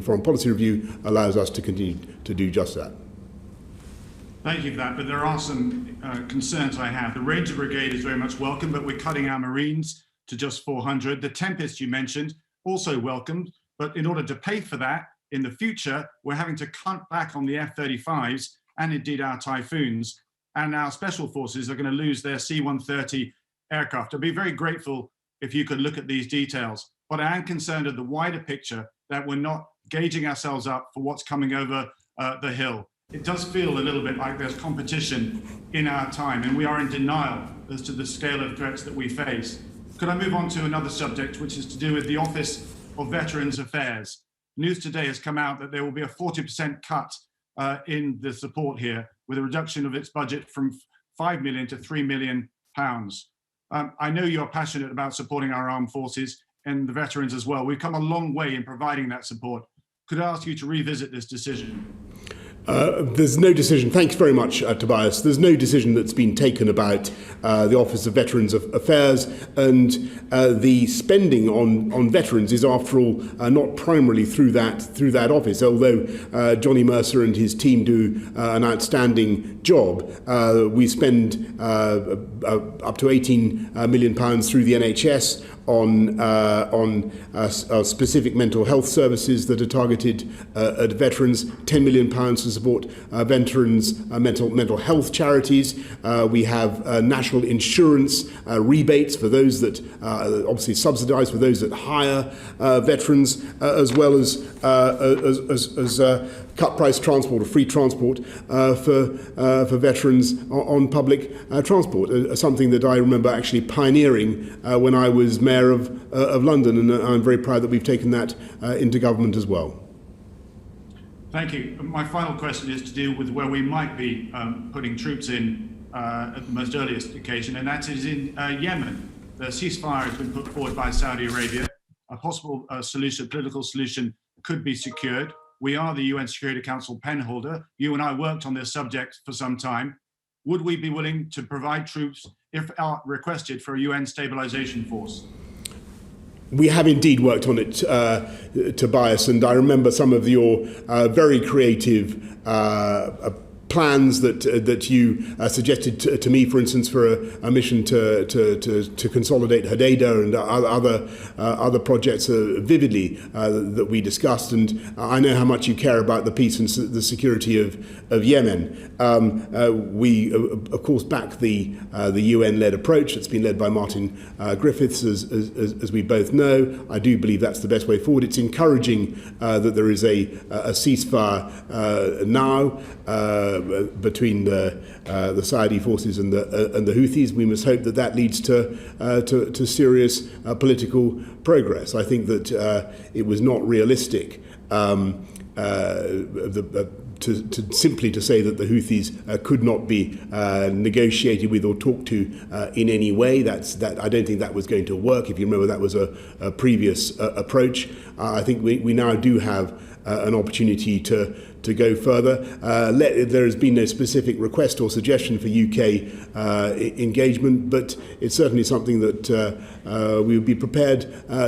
Foreign Policy Review allows us to continue to do just that. Thank you for that, but there are some concerns I have. The Ranger Brigade is very much welcome, but we're cutting our Marines to just 400. The Tempest you mentioned, also welcomed, but in order to pay for that in the future, we're having to cut back on the F-35s and indeed our Typhoons, and our Special Forces are going to lose their C-130 aircraft. I'd be very grateful if you could look at these details, but I am concerned of the wider picture that we're not gauging ourselves up for what's coming over the hill. It does feel a little bit like there's competition in our time, and we are in denial as to the scale of threats that we face. Could I move on to another subject, which is to do with the Office of Veterans Affairs? News today has come out that there will be a 40% cut in the support here, with a reduction of its budget from £5 million to £3 million. I know you're passionate about supporting our armed forces and the veterans as well. We've come a long way in providing that support. Could I ask you to revisit this decision? There's no decision. Thanks very much, Tobias. There's no decision that's been taken about the Office of Veterans Affairs, and the spending on veterans is, after all, not primarily through that office. Although Johnny Mercer and his team do an outstanding job, we spend up to £18 million through the NHS on specific mental health services that are targeted at veterans, £10 million to support veterans' mental health charities. We have national insurance rebates for those that obviously subsidised for those that hire veterans, as well as cut price transport or free transport for veterans on public transport, something that I remember actually pioneering when I was Mayor of London, and I'm very proud that we've taken that into government as well. Thank you. My final question is to do with where we might be putting troops in at the most earliest occasion, and that is in Yemen. The ceasefire has been put forward by Saudi Arabia. A possible political solution could be secured. We are the UN Security Council penholder. You and I worked on this subject for some time. Would we be willing to provide troops if requested for a UN stabilisation force? We have indeed worked on it, Tobias, and I remember some of your very creative plans that you suggested to me, for instance, for a mission to consolidate Hodeidah and other projects vividly that we discussed. And I know how much you care about the peace and the security of Yemen. We, of course, back the UN-led approach that's been led by Martin Griffiths, as we both know. I do believe that's the best way forward. It's encouraging that there is a ceasefire now between the Saudi forces and the Houthis. We must hope that leads to serious political progress. I think that it was not realistic simply to say that the Houthis could not be negotiated with or talked to in any way. I don't think that was going to work. If you remember, that was a previous approach. I think we now do have an opportunity to go further. There has been no specific request or suggestion for UK engagement, but it's certainly something that we would be prepared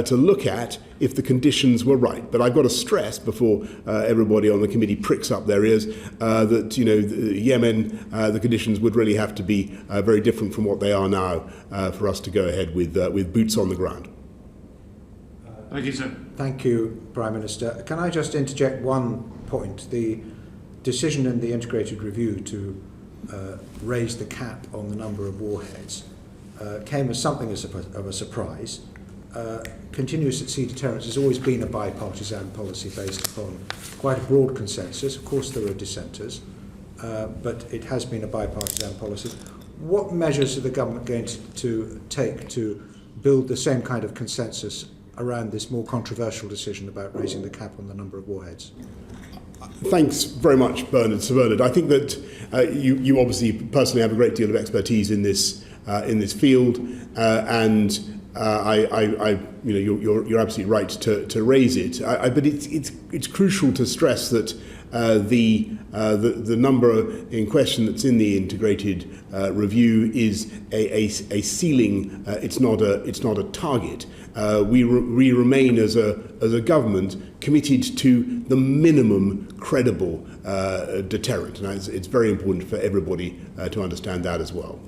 to look at if the conditions were right. But I've got to stress before everybody on the committee pricks up their ears that Yemen, the conditions would really have to be very different from what they are now for us to go ahead with boots on the ground. Thank you, sir. Thank you, Prime Minister. Can I just interject one point? The decision in the integrated review to raise the cap on the number of warheads came as something of a surprise. Continuous at sea deterrence has always been a bipartisan policy based upon quite a broad consensus. Of course, there are dissenters, but it has been a bipartisan policy. What measures are the government going to take to build the same kind of consensus around this more controversial decision about raising the cap on the number of warheads? Thanks very much, Sir Bernard. I think that you obviously personally have a great deal of expertise in this field, and you're absolutely right to raise it. But it's crucial to stress that the number in question that's in the integrated review is a ceiling. It's not a target. We remain as a government committed to the minimum credible deterrent, and it's very important for everybody to understand that as well.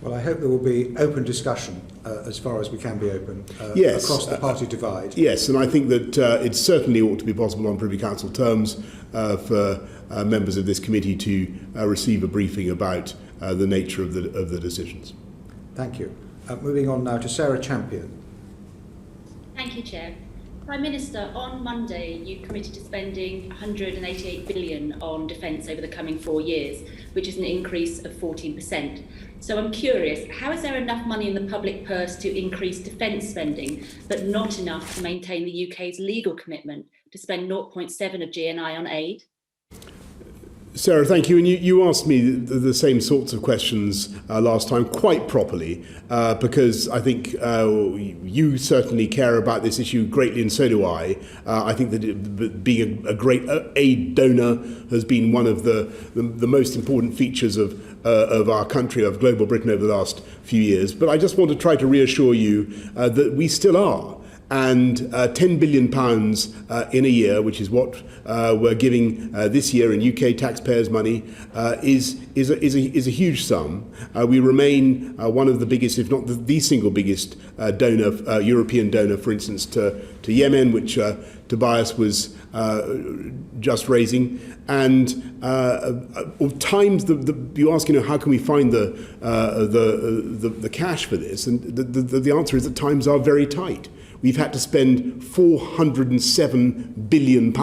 Well, I hope there will be open discussion as far as we can be open yes, across the party divide. Yes, and I think that it certainly ought to be possible on Privy Council terms for members of this committee to receive a briefing about the nature of the decisions. Thank you. Moving on now to Sarah Champion. Thank you, Chair. Prime Minister, on Monday you committed to spending £188 billion on defence over the coming 4 years, which is an increase of 14%. So I'm curious, how is there enough money in the public purse to increase defence spending, but not enough to maintain the UK's legal commitment to spend 0.7 of GNI on aid? Sarah, thank you. And you asked me the same sorts of questions last time quite properly, because I think you certainly care about this issue greatly, and so do I. I think that being a great aid donor has been one of the most important features of our country, of global Britain over the last few years. But I just want to try to reassure you that we still are. And £10 billion in a year, which is what we're giving this year in UK taxpayers' money, is a huge sum. We remain one of the biggest, if not the single biggest donor, European donor, for instance, to Yemen, which Tobias was just raising. And times you ask, how can we find the cash for this? And the answer is that times are very tight. We've had to spend £407 billion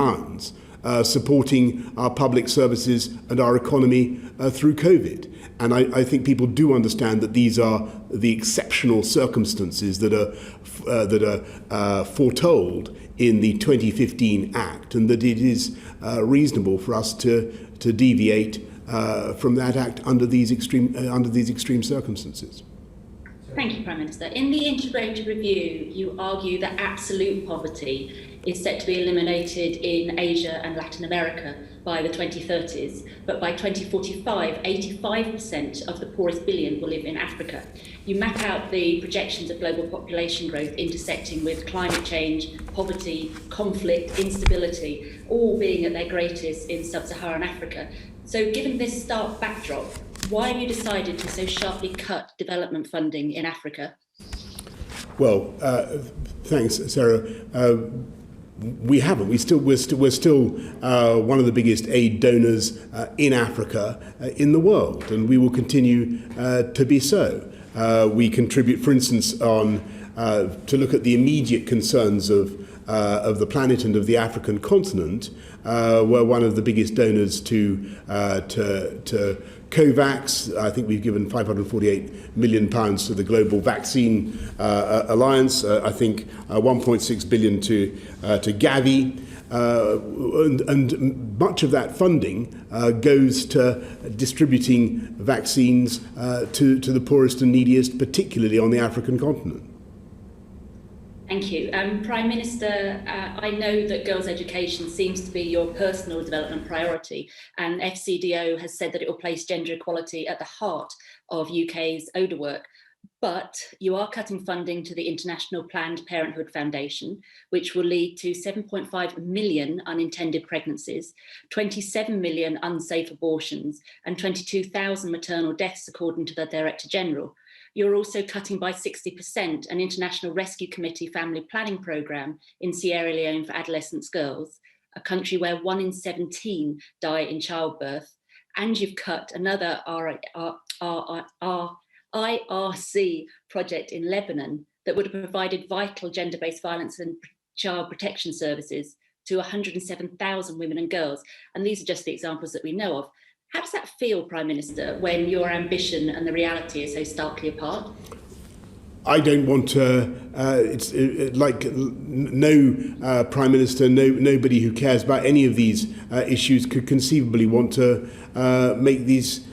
supporting our public services and our economy through COVID. And I think people do understand that these are the exceptional circumstances that are foretold in the 2015 Act, and that it is reasonable for us to deviate from that Act under these extreme circumstances. Thank you, Prime Minister. In the integrated review, you argue that absolute poverty is set to be eliminated in Asia and Latin America by the 2030s, but by 2045, 85% of the poorest billion will live in Africa. You map out the projections of global population growth intersecting with climate change, poverty, conflict, instability, all being at their greatest in sub-Saharan Africa. So given this stark backdrop, why have you decided to so sharply cut development funding in Africa? Well, thanks, Sarah. We haven't. We're still one of the biggest aid donors in Africa in the world, and we will continue to be so. We contribute, for instance, to look at the immediate concerns of the planet and of the African continent. We're one of the biggest donors to COVAX. I think we've given £548 million to the Global Vaccine Alliance. I think 1.6 billion to Gavi. And much of that funding goes to distributing vaccines to the poorest and neediest, particularly on the African continent. Thank you. Prime Minister, I know that girls' education seems to be your personal development priority, and FCDO has said that it will place gender equality at the heart of UK's ODA work. But you are cutting funding to the International Planned Parenthood Foundation, which will lead to 7.5 million unintended pregnancies, 27 million unsafe abortions, and 22,000 maternal deaths, according to the Director General. You're also cutting by 60% an International Rescue Committee family planning programme in Sierra Leone for adolescent girls, a country where 1 in 17 die in childbirth. And you've cut another IRC project in Lebanon that would have provided vital gender-based violence and child protection services to 107,000 women and girls. And these are just the examples that we know of. How does that feel, Prime Minister, when your ambition and the reality are so starkly apart? I don't want to, it's like no Prime Minister, nobody who cares about any of these issues could conceivably want to make these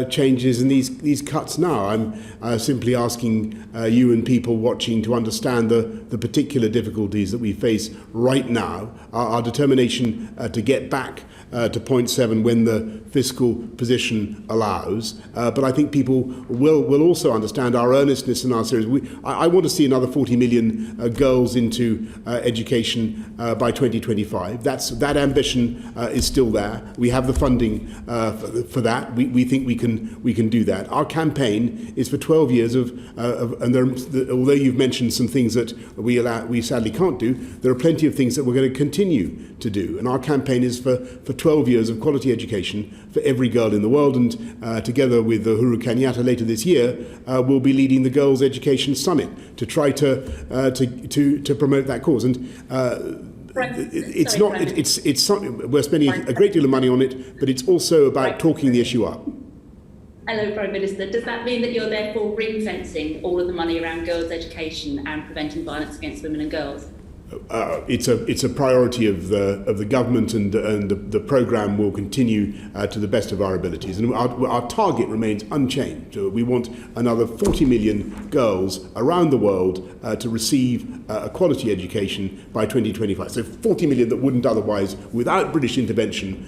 changes and these cuts now. I'm simply asking you and people watching to understand the particular difficulties that we face right now, our determination to get back to 0.7 when the fiscal position allows. But I think people will also understand our earnestness and our seriousness. I want to see another 40 million girls into education by 2025. That ambition is still there. We have the funding for that. We think we can do that. Our campaign is for 12 years and although you've mentioned some things that we sadly can't do, there are plenty of things that we're going to continue to do. And our campaign is for 12 years of quality education for every girl in the world. And together with Uhuru Kenyatta later this year, we'll be leading the Girls' Education Summit to try to promote that cause. And it's something we're spending a great deal of money on it, but it's also about talking the issue up. Hello, Prime Minister. Does that mean that you're therefore ring-fencing all of the money around girls' education and preventing violence against women and girls? It's a priority of the government, and the programme will continue to the best of our abilities. And our target remains unchanged. We want another 40 million girls around the world to receive a quality education by 2025. So 40 million that wouldn't otherwise, without British intervention,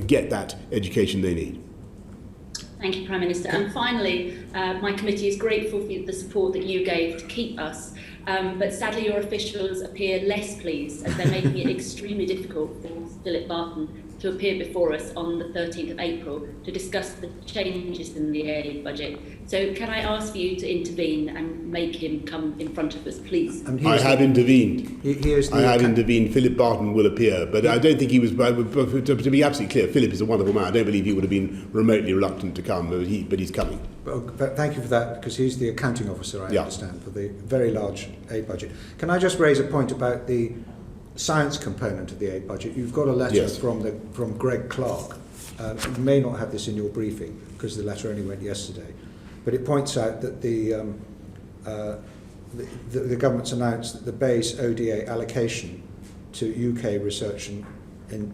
get that education they need. Thank you, Prime Minister. And finally, my committee is grateful for the support that you gave to keep us. But sadly, your officials appear less pleased, as they're making it extremely difficult for Philip Barton to appear before us on the 13th of April to discuss the changes in the aid budget. So can I ask you to intervene and make him come in front of us, please? I have intervened. Intervened. Philip Barton will appear, but I don't think he was, to be absolutely clear, Philip is a wonderful man. I don't believe he would have been remotely reluctant to come, but he's coming. Well, thank you for that, because he's the accounting officer, I understand, for the very large aid budget. Can I just raise a point about the science component of the aid budget? You've got a letter from Greg Clark. You may not have this in your briefing, because the letter only went yesterday, but it points out that the government's announced that the base ODA allocation to UK research and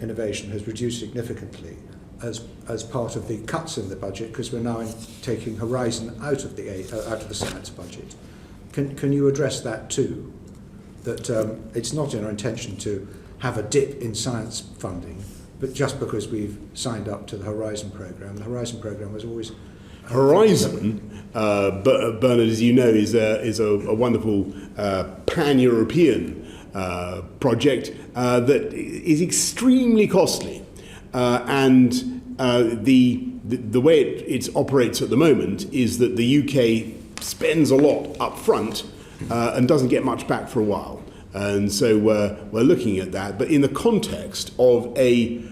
innovation has reduced significantly as part of the cuts in the budget, because we're now taking Horizon out of the science budget. Can you address that too? That it's not in our intention to have a dip in science funding, but just because we've signed up to the Horizon programme. The Horizon programme was always... Horizon, Bernard, as you know, is a wonderful pan-European project that is extremely costly. And the way it operates at the moment is that the UK spends a lot up front and doesn't get much back for a while. And so we're looking at that. But in the context of a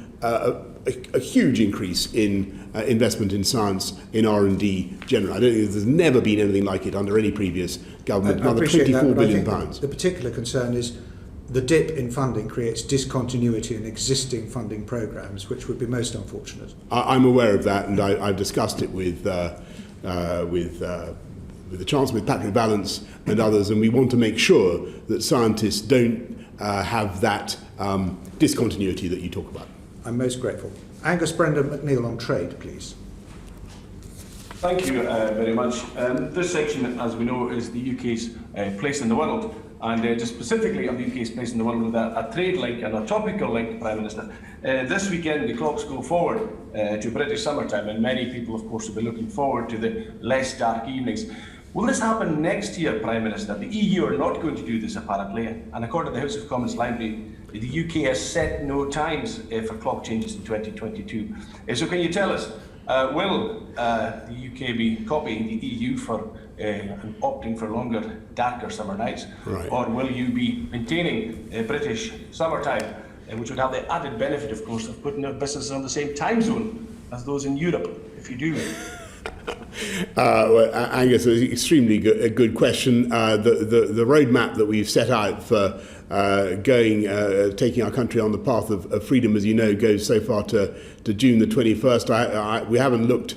huge increase in investment in science, in R&D generally, I don't think there's never been anything like it under any previous government. Another £24 billion. The particular concern is the dip in funding creates discontinuity in existing funding programmes, which would be most unfortunate. I'm aware of that, and I've discussed it with the Chancellor, with Patrick Vallance and others, and we want to make sure that scientists don't have that discontinuity that you talk about. I'm most grateful. Angus Brendan McNeill on trade, please. Thank you very much. This section, as we know, is the UK's place in the world. And just specifically on the UK's place in the world with a trade link and a topical link, Prime Minister. This weekend the clocks go forward to British summertime, and many people, of course, will be looking forward to the less dark evenings. Will this happen next year, Prime Minister? The EU are not going to do this, apparently, and according to the House of Commons Library, the UK has set no times for clock changes in 2022. So can you tell us, will the UK be copying the EU for and opting for longer, darker summer nights, right, or will you be maintaining British summertime, which would have the added benefit, of course, of putting our businesses on the same time zone as those in Europe, if you do? Well, Angus, it's an extremely good question. The roadmap that we've set out for taking our country on the path of freedom, as you know, goes so far to June the 21st. We haven't looked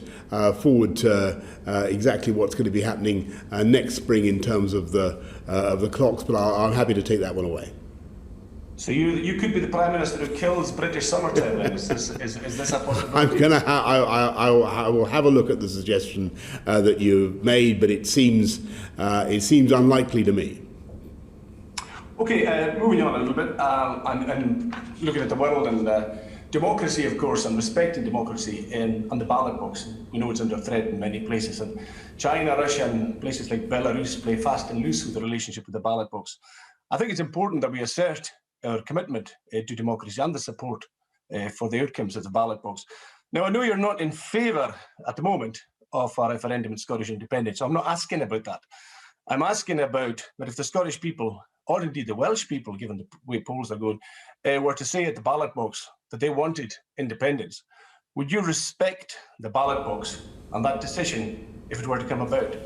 forward to exactly what's going to be happening next spring in terms of the clocks, but I'm happy to take that one away. So you could be the Prime Minister who kills British summertime. Then. Is this a possibility? I will have a look at the suggestion that you've made, but it seems unlikely to me. Okay, moving on a little bit and looking at the world and democracy, of course, and respecting democracy on the ballot box. We know it's under threat in many places, and China, Russia, and places like Belarus play fast and loose with the relationship with the ballot box. I think it's important that we assert our commitment to democracy and the support for the outcomes of the ballot box. Now, I know you're not in favour at the moment of a referendum on Scottish independence, so I'm not asking about that. I'm asking about that if the Scottish people, or indeed the Welsh people, given the way polls are going, were to say at the ballot box that they wanted independence, would you respect the ballot box and that decision if it were to come about?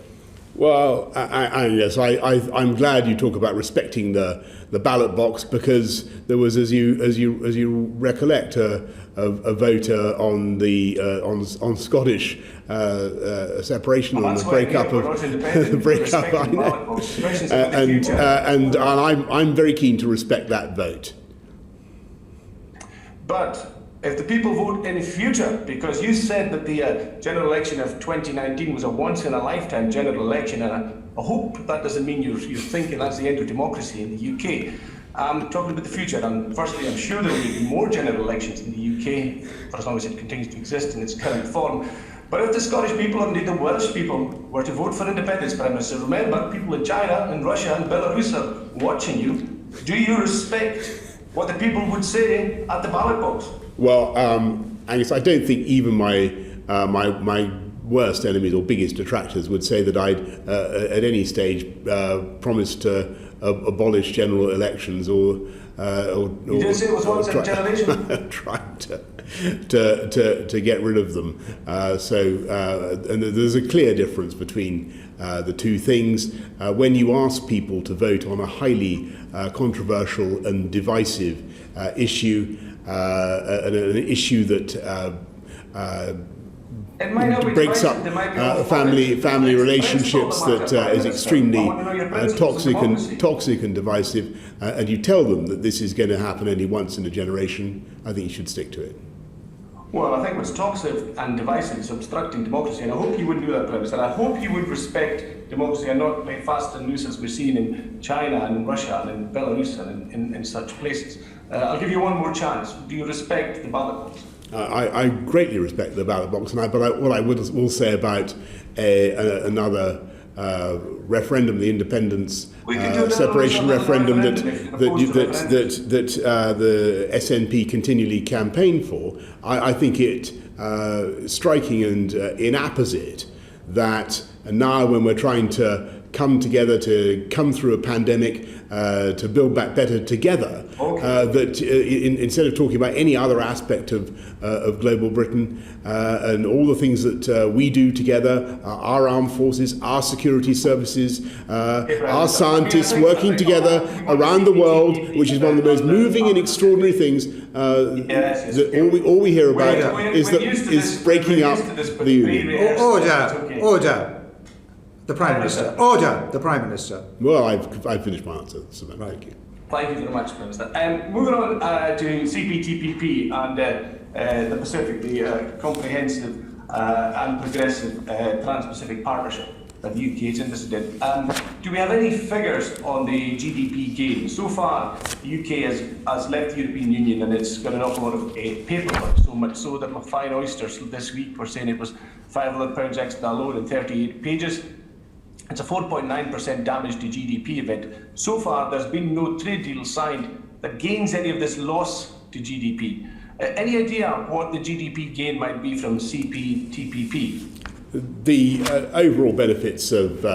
Well, yes, I'm glad you talk about respecting the ballot box, because there was, as you recollect, a vote on the on Scottish separation, on the breakup of the breakup. And I'm very keen to respect that vote. But if the people vote in future, because you said that the general election of 2019 was a once-in-a-lifetime general election, and I hope that doesn't mean you're thinking that's the end of democracy in the UK. I'm talking about the future, and firstly, I'm sure there will be more general elections in the UK for as long as it continues to exist in its current form. But if the Scottish people, and indeed the Welsh people, were to vote for independence, Prime Minister, remember, people in China and Russia and Belarus are watching you. Do you respect what the people would say at the ballot box? Well, Angus, I don't think even my worst enemies or biggest detractors would say that I'd at any stage promised to abolish general elections or you did say it was once in a generation. Trying to get rid of them. And there's a clear difference between the two things. When you ask people to vote on a highly controversial and divisive issue, an issue that breaks up family relationships, that is extremely toxic and divisive, and you tell them that this is going to happen only once in a generation, I think you should stick to it. Well, I think what's toxic and divisive is obstructing democracy, and I hope you wouldn't do that, Prime Minister. I hope you would respect democracy and not play fast and loose as we're seeing in China and in Russia and in Belarus and in such places. I'll give you one more chance. Do you respect the ballot box? I greatly respect the ballot box, what I will say about another referendum, the independence separation referendum that the SNP continually campaigned for, I think it striking and inapposite that now, when we're trying to come together to come through a pandemic, to build back better together, that instead of talking about any other aspect of global Britain and all the things that we do together, our armed forces, our security services, our scientists working together around the world, which is one of the most moving and extraordinary things, that all we hear about is breaking up the union. Order. The Prime Minister. Order. The Prime Minister. Well, I've finished my answer, so thank you. Thank you very much, Prime Minister. Moving on to CPTPP and the Pacific, the comprehensive and progressive Trans-Pacific Partnership that the UK is interested in. Do we have any figures on the GDP gain? So far, the UK has left the European Union, and it's got an awful lot of paperwork, so much so that my fine oysters this week were saying it was £500 extra alone in 38 pages. It's a 4.9% damage to GDP event. So far, there's been no trade deal signed that gains any of this loss to GDP. Any idea what the GDP gain might be from CPTPP? The overall benefits of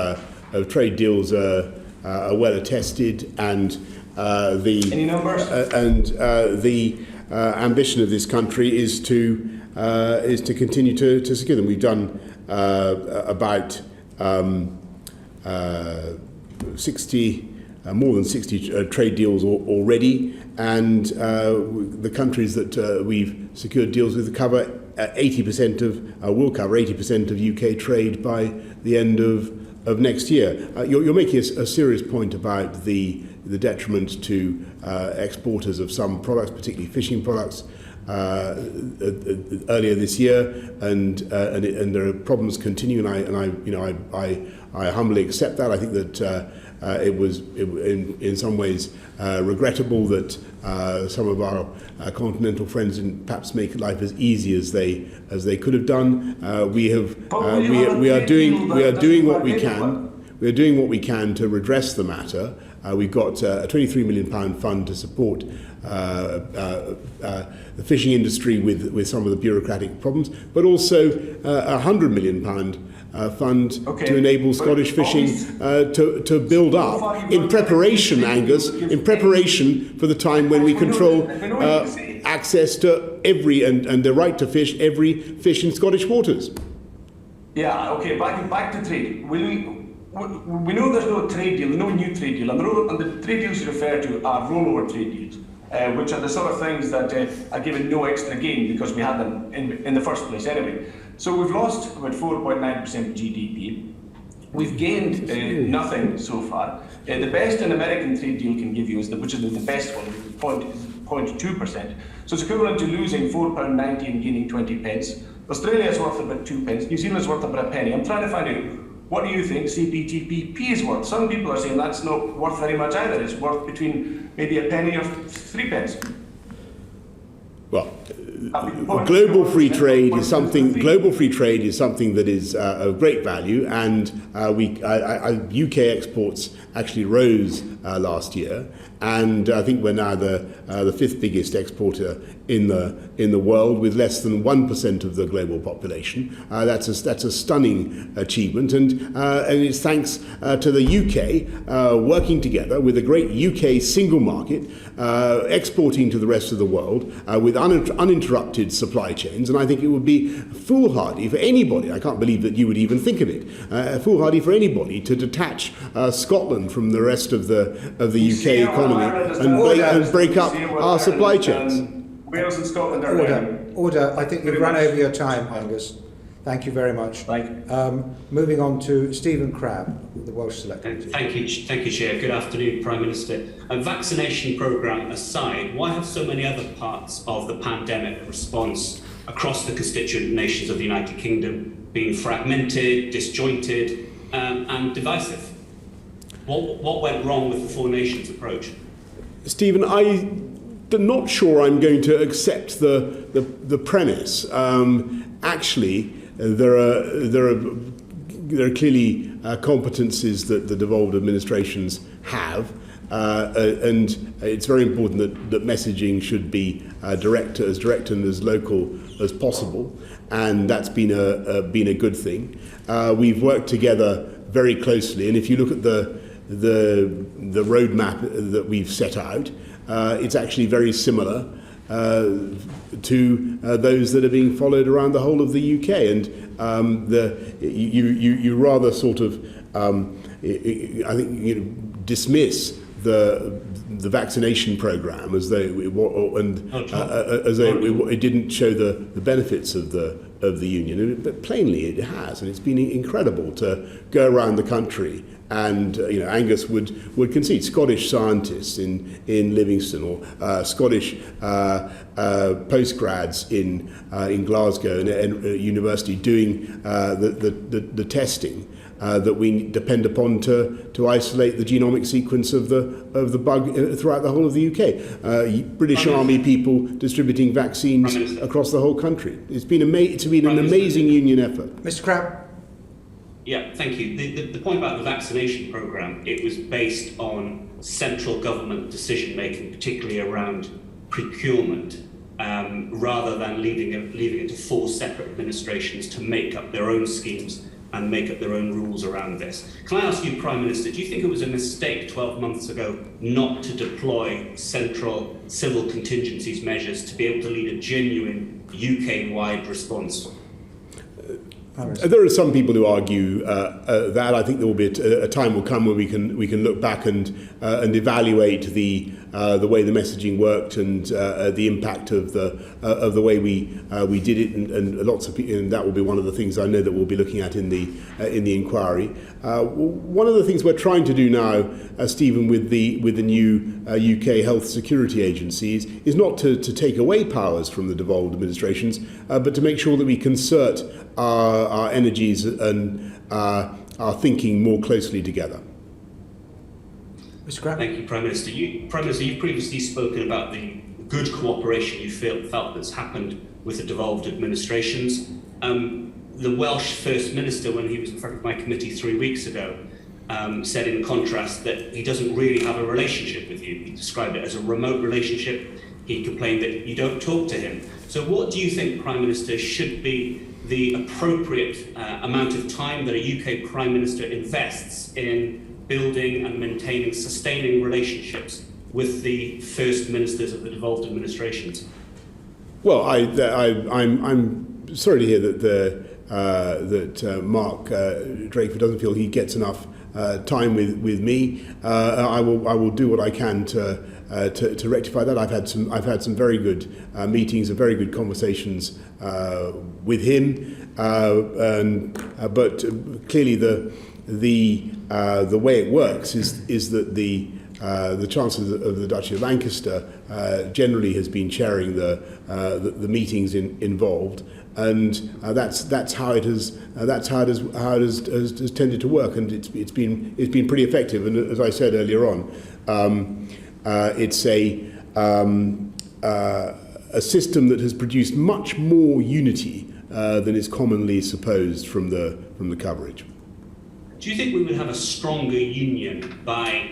trade deals are well attested, and any numbers? The ambition of this country is to continue to secure them. We've done about 60, more than 60 trade deals already, and the countries that we've secured deals with cover 80% will cover 80% of UK trade by the end of of next year. You're making a serious point about the detriment to exporters of some products, particularly fishing products. Earlier this year, and there are problems continuing. I humbly accept that. I think that it was in some ways regrettable that some of our continental friends didn't perhaps make life as easy as they could have done. We are doing what we can. We are doing what we can to redress the matter. We've got a £23 million fund to support the fishing industry with some of the bureaucratic problems, but also a £100 million fund to enable Scottish fishing to build up in preparation, Angus, in preparation for the time when we control access to every and the right to fish every fish in Scottish waters. Yeah, okay, back to trade. We know there's no trade deal, no new trade deal, and the trade deals you refer to are rollover trade deals, which are the sort of things that are given no extra gain because we had them in the first place anyway. So we've lost about 4.9% GDP. We've gained nothing so far. The best an American trade deal can give you which is the best one, 0.2%. So it's equivalent to losing £4.90 and gaining 20 pence. Australia is worth about 2 pence. New Zealand is worth about a penny. I'm trying to find out, what do you think CPTPP is worth? Some people are saying that's not worth very much either. It's worth between maybe a penny or 3 pence. Well, global free trade is something. Global free trade is something that is of great value, and UK exports actually rose last year, and I think we're now the fifth biggest exporter in the world, with less than 1% of the global population. That's a stunning achievement, and it's thanks to the UK working together with a great UK single market, exporting to the rest of the world with uninterrupted supply chains. And I think it would be foolhardy for anybody, I can't believe that you would even think of it, foolhardy for anybody to detach Scotland from the rest of the UK economy and break up our supply chains. Wales and Scotland are Order. I think we've run over your time, Angus. Thank you very much. Moving on to Stephen Crabb, the Welsh Select Committee. Thank you, Chair. Good afternoon, Prime Minister. A vaccination programme aside, why have so many other parts of the pandemic response across the constituent nations of the United Kingdom been fragmented, disjointed, and divisive? What went wrong with the Four Nations approach? Stephen, I'm not sure I'm going to accept the premise. Actually, there are clearly competencies that the devolved administrations have, and it's very important that messaging should be direct and as local as possible, and that's been a good thing. We've worked together very closely, and if you look at the roadmap that we've set out, it's actually very similar to those that are being followed around the whole of the UK, and you rather sort of I think dismiss the vaccination programme as though it didn't show the benefits of the union, but plainly it has, and it's been incredible to go around the country. And Angus would concede Scottish scientists in Livingston, or Scottish postgrads in Glasgow and university doing the testing that we depend upon to isolate the genomic sequence of the bug throughout the whole of the UK. British Army people distributing vaccines across the whole country. It's been an amazing union effort. Mr. Crabb. Yeah, thank you. The point about the vaccination programme, it was based on central government decision-making, particularly around procurement, rather than leaving it to 4 separate administrations to make up their own schemes and make up their own rules around this. Can I ask you, Prime Minister, do you think it was a mistake 12 months ago not to deploy central civil contingencies measures to be able to lead a genuine UK-wide response? There are some people who argue that. I think there will be a time will come where we can look back and evaluate the the way the messaging worked and the impact of the way we did it, and lots of people, and that will be one of the things I know that we'll be looking at in the inquiry. One of the things we're trying to do now, Stephen, with the new UK Health Security Agencies, is not to take away powers from the devolved administrations, but to make sure that we concert our energies and our thinking more closely together. Mr. Graham? Thank you, Prime Minister. Prime Minister, you've previously spoken about the good cooperation you felt that's happened with the devolved administrations. The Welsh First Minister, when he was in front of my committee 3 weeks ago, said in contrast that he doesn't really have a relationship with you. He described it as a remote relationship. He complained that you don't talk to him. So what do you think, Prime Minister, should be the appropriate amount of time that a UK Prime Minister invests in building and maintaining, sustaining relationships with the First Ministers of the devolved administrations? Well, I'm sorry to hear that Mark Drakeford doesn't feel he gets enough time with me. I will do what I can to rectify that. I've had some very good meetings and very good conversations with him, but clearly the way it works is that the Chancellor of the Duchy of Lancaster generally has been chairing the meetings involved, and that's how it has tended to work, and it's been pretty effective. And as I said earlier on, it's a system that has produced much more unity than is commonly supposed from the coverage. Do you think we would have a stronger union by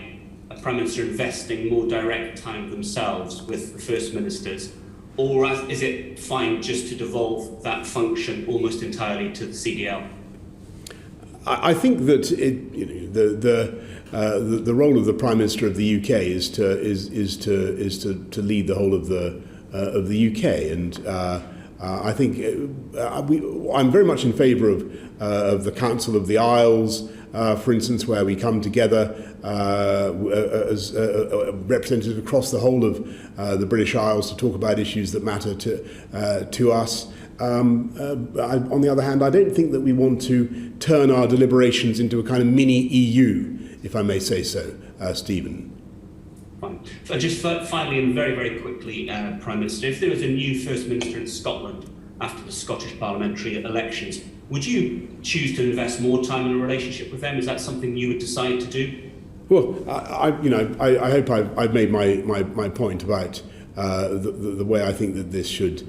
a Prime Minister investing more direct time themselves with the First Ministers, or is it fine just to devolve that function almost entirely to the CDL? I think that the role of the Prime Minister of the UK is to lead the whole of the UK, and I think I'm very much in favour of the Council of the Isles, for instance, where we come together as representatives across the whole of the British Isles to talk about issues that matter to us. On the other hand, I don't think that we want to turn our deliberations into a kind of mini EU, if I may say so, Stephen. Fine. So just finally and very, very quickly, Prime Minister, if there was a new First Minister in Scotland after the Scottish Parliamentary elections, would you choose to invest more time in a relationship with them? Is that something you would decide to do? Well, I hope I've made my point about the way I think that this should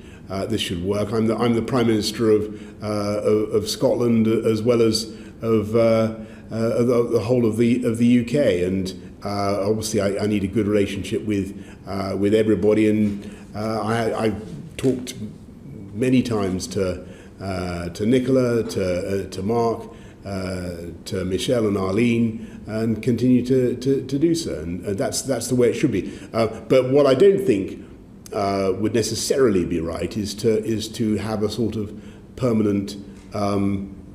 work. I'm the Prime Minister of Scotland as well as of the whole of the UK, and obviously I need a good relationship with everybody, and I talked many times to Nicola, to Mark, to Michelle and Arlene, and continue to do so, and that's the way it should be. But what I don't think would necessarily be right is to have a sort of permanent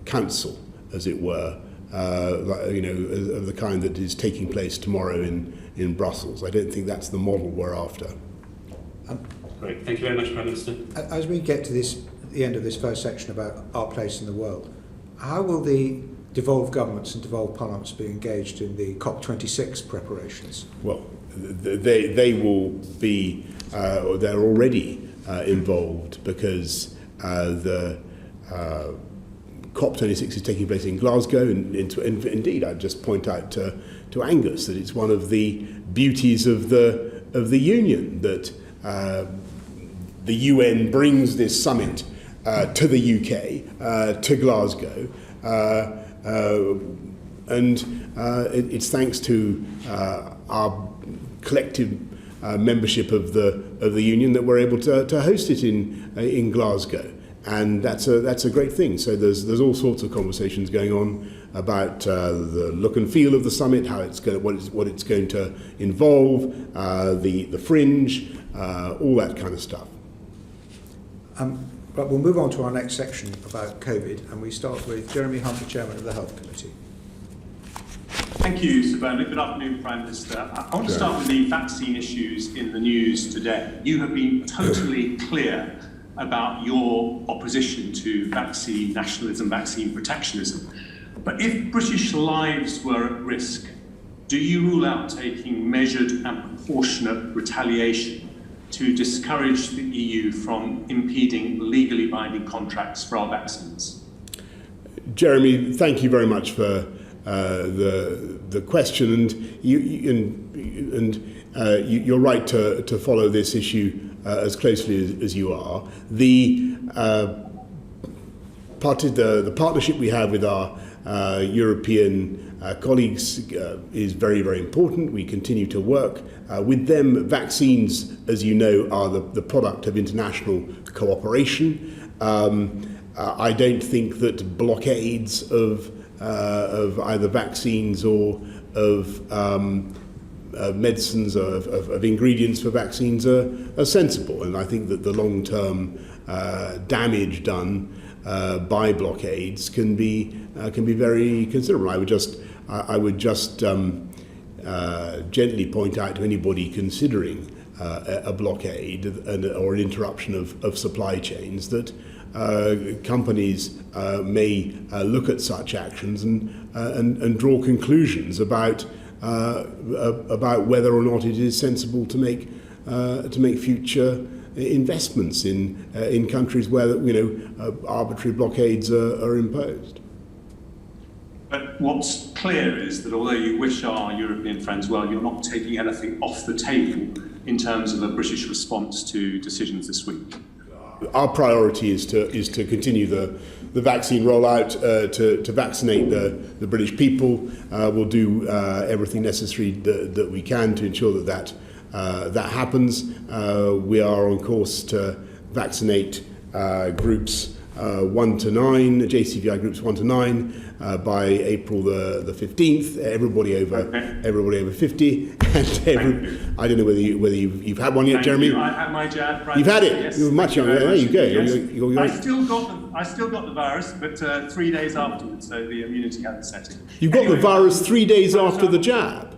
council, as it were, of the kind that is taking place tomorrow in Brussels. I don't think that's the model we're after. Great, thank you very much, Prime Minister. As we get to the end of this first section about our place in the world, how will the devolved governments and devolved parliaments be engaged in the COP26 preparations? Well, they will be, they're already involved, because the COP26 is taking place in Glasgow, and indeed I'd just point out to Angus that it's one of the beauties of the Union that the UN brings this summit to the UK, to Glasgow, and it's thanks to our collective membership of the Union that we're able to host it in Glasgow, and that's a great thing. So there's all sorts of conversations going on about the look and feel of the summit, how it's going, what it's going to involve, the fringe, all that kind of stuff. But we'll move on to our next section about COVID, and we start with Jeremy Hunt, the Chairman of the Health Committee. Thank you, Sir Bernard. Good afternoon, Prime Minister. I want to start with the vaccine issues in the news today. You have been totally clear about your opposition to vaccine nationalism, vaccine protectionism. But if British lives were at risk, do you rule out taking measured and proportionate retaliation to discourage the EU from impeding legally binding contracts for our vaccines? Jeremy, thank you very much for the question, and you're right to follow this issue as closely as you are. The partnership we have with our European colleagues is very, very important. We continue to work with them. Vaccines, as you know, are the product of international cooperation. I don't think that blockades of either vaccines or of medicines or of ingredients for vaccines are sensible, and I think that the long-term damage done by blockades can be very considerable. I would just gently point out to anybody considering a blockade or an interruption of supply chains that companies may look at such actions and draw conclusions about whether or not it is sensible to make future investments in countries where arbitrary blockades are imposed. But what's clear is that although you wish our European friends well, you're not taking anything off the table in terms of a British response to decisions this week. Our priority is to continue the vaccine rollout, to vaccinate the British people. We'll do everything necessary that we can to ensure that happens. We are on course to vaccinate groups 1 to 9, JCVI groups 1 to 9 by April the 15th. Everybody over 50, and I don't know whether you've had one yet, Jeremy. I had my jab. You've had it. Yes. You're much younger. There you go. Yes. I still got the virus, but 3 days afterwards, so the immunity hadn't set in. You got the virus 3 days after the jab.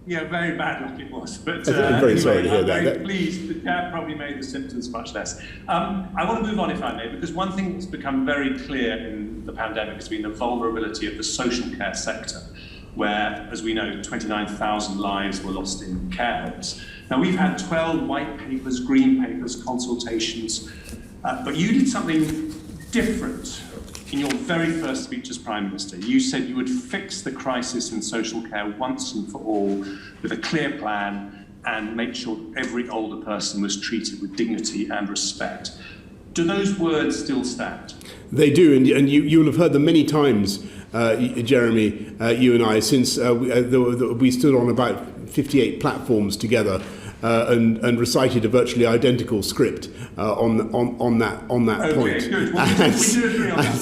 Yeah, very bad luck it was. But I'm very sorry to hear that. I'm very pleased. The jab probably made the symptoms much less. I want to move on, if I may, because one thing that's become very clear in the pandemic has been the vulnerability of the social care sector, where, as we know, 29,000 lives were lost in care homes. Now, we've had 12 white papers, green papers, consultations, but you did something different in your very first speech as Prime Minister. You said you would fix the crisis in social care once and for all with a clear plan and make sure every older person was treated with dignity and respect. Do those words still stand? They do, and you'll have heard them many times, Jeremy, you and I, since we stood on about 58 platforms together and recited a virtually identical script on that point. Good. Well, we do agree on that.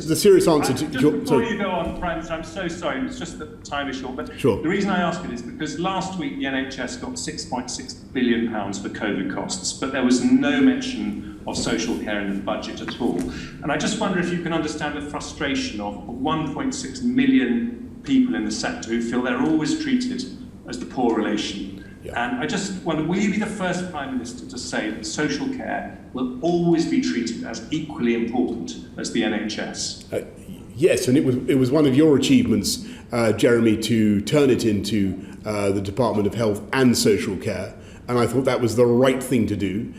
The serious answer to before you go on, Prime Minister, I'm so sorry. It's just that time is short. But sure. The reason I ask it is because last week the NHS got £6.6 billion for COVID costs, but there was no mention of social care in the budget at all. And I just wonder if you can understand the frustration of 1.6 million people in the sector who feel they're always treated as the poor relation. Yeah. And I just wonder, will you be the first Prime Minister to say that social care will always be treated as equally important as the NHS? Yes, and it was one of your achievements, Jeremy, to turn it into the Department of Health and Social Care. And I thought that was the right thing to do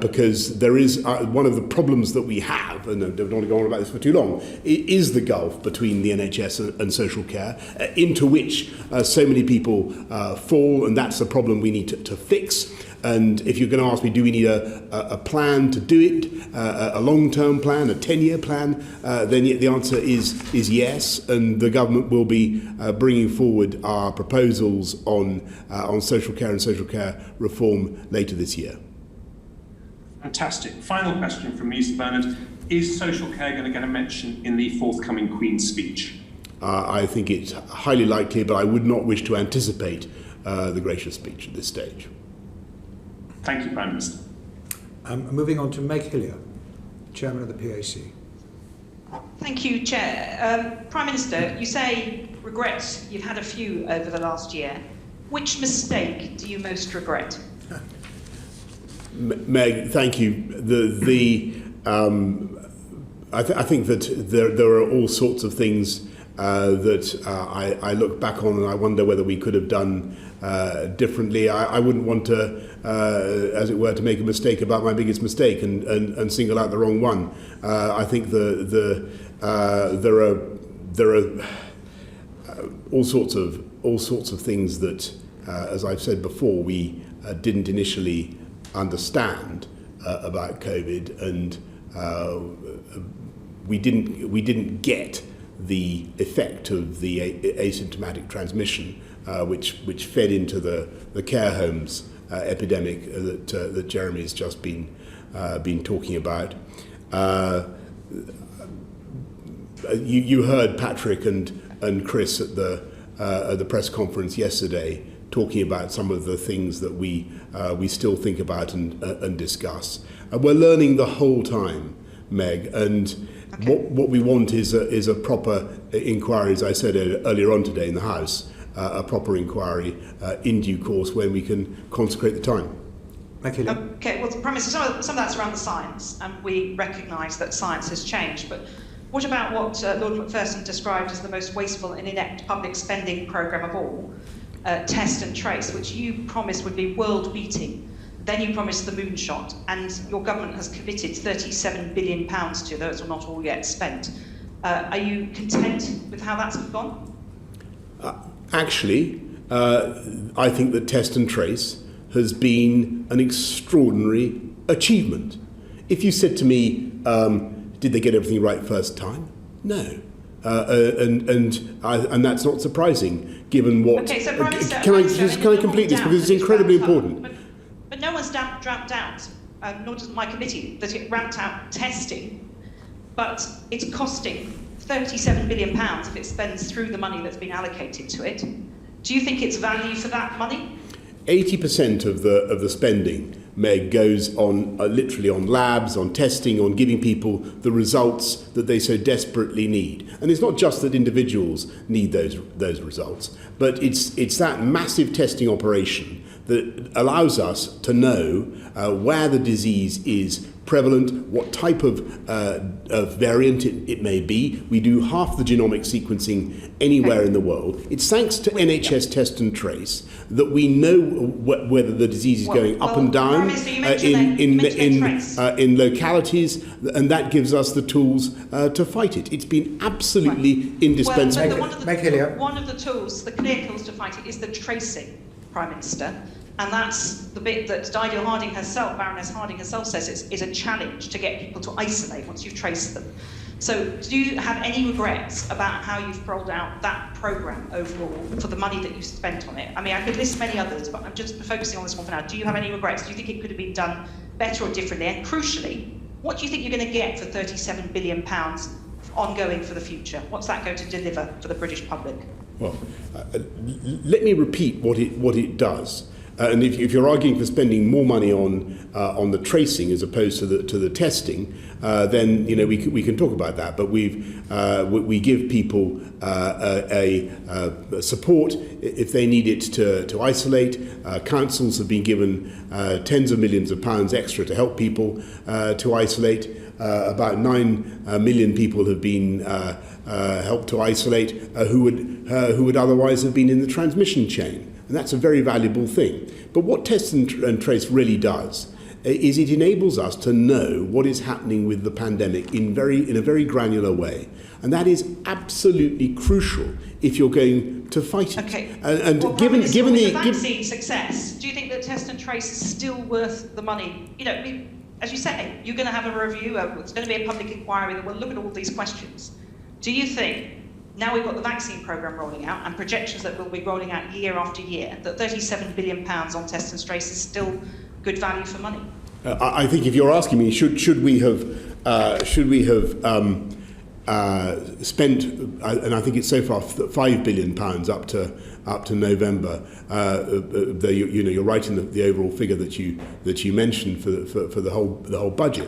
because there is one of the problems that we have, and I don't want to go on about this for too long, is the gulf between the NHS and social care, into which so many people fall, and that's the problem we need to fix. And if you're going to ask me, do we need a plan to do it, a long-term plan, a 10-year plan, then the answer is yes, and the government will be bringing forward our proposals on social care and social care reform later this year. Fantastic. Final question from me, Sir Bernard. Is social care going to get a mention in the forthcoming Queen's speech? I think it's highly likely, but I would not wish to anticipate the gracious speech at this stage. Thank you, Prime Minister. Moving on to Meg Hillier, Chairman of the PAC. Thank you, Chair. Prime Minister, you say regrets. You've had a few over the last year. Which mistake do you most regret? Meg, thank you. I think that there are all sorts of things that I look back on and I wonder whether we could have done differently. I wouldn't want to, as it were, to make a mistake about my biggest mistake and single out the wrong one. I think there are all sorts of things that, as I've said before, we didn't initially understand about COVID, and we didn't get the effect of the asymptomatic transmission, which fed into the care homes epidemic that Jeremy's just been talking about. You heard Patrick and Chris at the press conference yesterday talking about some of the things that we still think about and discuss. We're learning the whole time, Meg, and okay. What we want is a proper inquiry, as I said earlier on today in the House, a proper inquiry in due course when we can consecrate the time. Okay, well, Prime Minister, some of that's around the science, and we recognise that science has changed, but what about what Lord Macpherson described as the most wasteful and inept public spending programme of all, Test and Trace, which you promised would be world-beating? Then you promised the moonshot, and your government has committed £37 billion to, those are not all yet spent. Are you content with how that's gone? Actually, I think that Test and Trace has been an extraordinary achievement. If you said to me, did they get everything right first time? No. And that's not surprising, given what... Okay, so Prime Minister, can I complete this, because it's incredibly important. But no one's ramped out, nor does my committee, that it ramped out testing, but it's costing £37 billion if it spends through the money that's been allocated to it. Do you think it's value for that money? 80% of the spending, Meg, goes on literally on labs, on testing, on giving people the results that they so desperately need. And it's not just that individuals need those results, but it's that massive testing operation that allows us to know where the disease is prevalent, what type of variant it may be. We do half the genomic sequencing anywhere in the world. It's thanks to NHS Test and Trace that we know whether the disease is going up and down in localities, and that gives us the tools to fight it. It's been absolutely indispensable. Well, one of the tools, the clear tools to fight it, is the tracing, Prime Minister. And that's the bit that Baroness Harding herself says is a challenge to get people to isolate once you've traced them. So do you have any regrets about how you've rolled out that programme overall for the money that you spent on it? I mean, I could list many others, but I'm just focusing on this one for now. Do you have any regrets? Do you think it could have been done better or differently? And crucially, what do you think you're going to get for £37 billion ongoing for the future? What's that going to deliver for the British public? Well, let me repeat what it does. And if you're arguing for spending more money on the tracing as opposed to the testing, then we can talk about that. But we give people a support if they need it to isolate. Councils have been given tens of millions of pounds extra to help people to isolate. About 9 million people have been helped to isolate who would otherwise have been in the transmission chain. And that's a very valuable thing. But what Test and Trace really does is it enables us to know what is happening with the pandemic in a very granular way. And that is absolutely crucial if you're going to fight it. Okay. And well, given the vaccine success, do you think that Test and Trace is still worth the money? As you say, you're going to have a review. It's going to be a public inquiry that will look at all these questions. Do you think, now we've got the vaccine programme rolling out and projections that will be rolling out year after year, that £37 billion on Test and Trace is still good value for money? I think if you're asking me, should we have spent, and I think it's so far £5 billion up to November. You're right in the overall figure that you mentioned for the whole budget.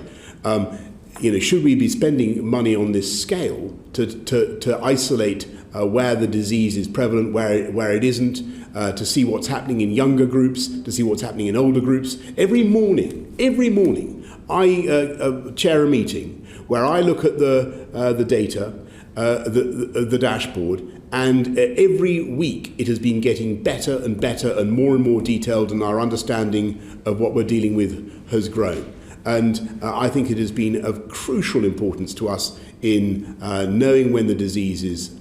should we be spending money on this scale to isolate where the disease is prevalent, where it isn't, to see what's happening in younger groups, to see what's happening in older groups? Every morning, I chair a meeting where I look at the data, the dashboard, and every week it has been getting better and better and more detailed, and our understanding of what we're dealing with has grown. And I think it has been of crucial importance to us in knowing when the disease is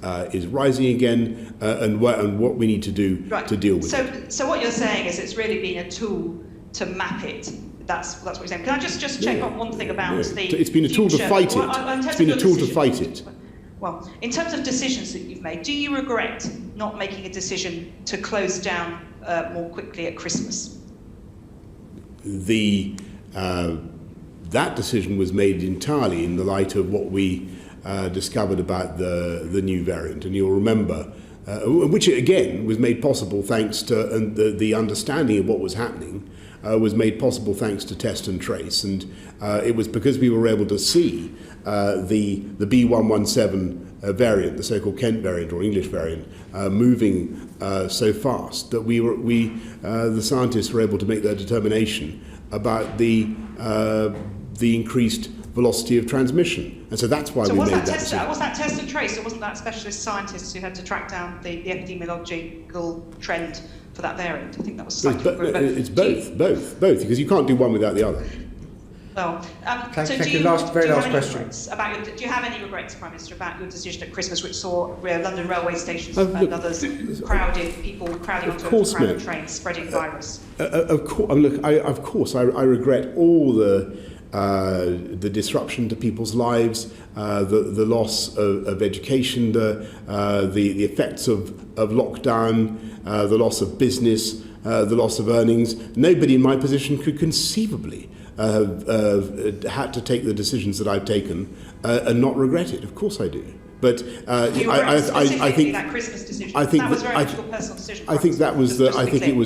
rising again, and what we need to do to deal with it. So what you're saying is it's really been a tool to map it. That's what you're saying. Can I just check on one thing about the It's been a tool to fight it. It's been a tool to fight it. Well, in terms of decisions that you've made, do you regret not making a decision to close down more quickly at Christmas? That decision was made entirely in the light of what we discovered about the new variant. And you'll remember, which again was made possible thanks to the understanding of what was happening, was made possible thanks to test and trace. And it was because we were able to see the B117 variant, the so-called Kent variant or English variant, moving so fast that the scientists were able to make their determination about the increased velocity of transmission. And so that's why we made that decision. Was that test and trace, or wasn't that specialist scientists who had to track down the epidemiological trend for that variant? I think that was slightly it's both, because you can't do one without the other. Well, thank you. Very last question. Do you have any regrets, Prime Minister, about your decision at Christmas, which saw London railway stations and others people crowding onto crowded trains, spreading virus? Of course, I regret all the disruption to people's lives, the loss of education, the effects of lockdown, the loss of business, the loss of earnings. Nobody in my position could conceivably had to take the decisions that I've taken and not regret it. Of course I do. But I think that Christmas decision. That was very much your personal decision. I think that was I think it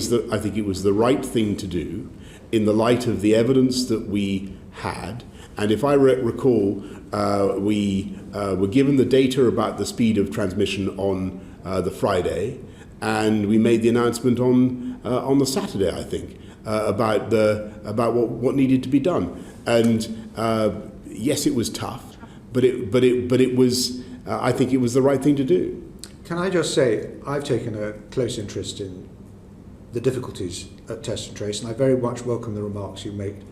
was the right thing to do in the light of the evidence that we had. And if I recall, we were given the data about the speed of transmission on the Friday, and we made the announcement on the Saturday, I think. About what needed to be done, and yes, it was tough, but it was. I think it was the right thing to do. Can I just say I've taken a close interest in the difficulties at test and trace, and I very much welcome the remarks you made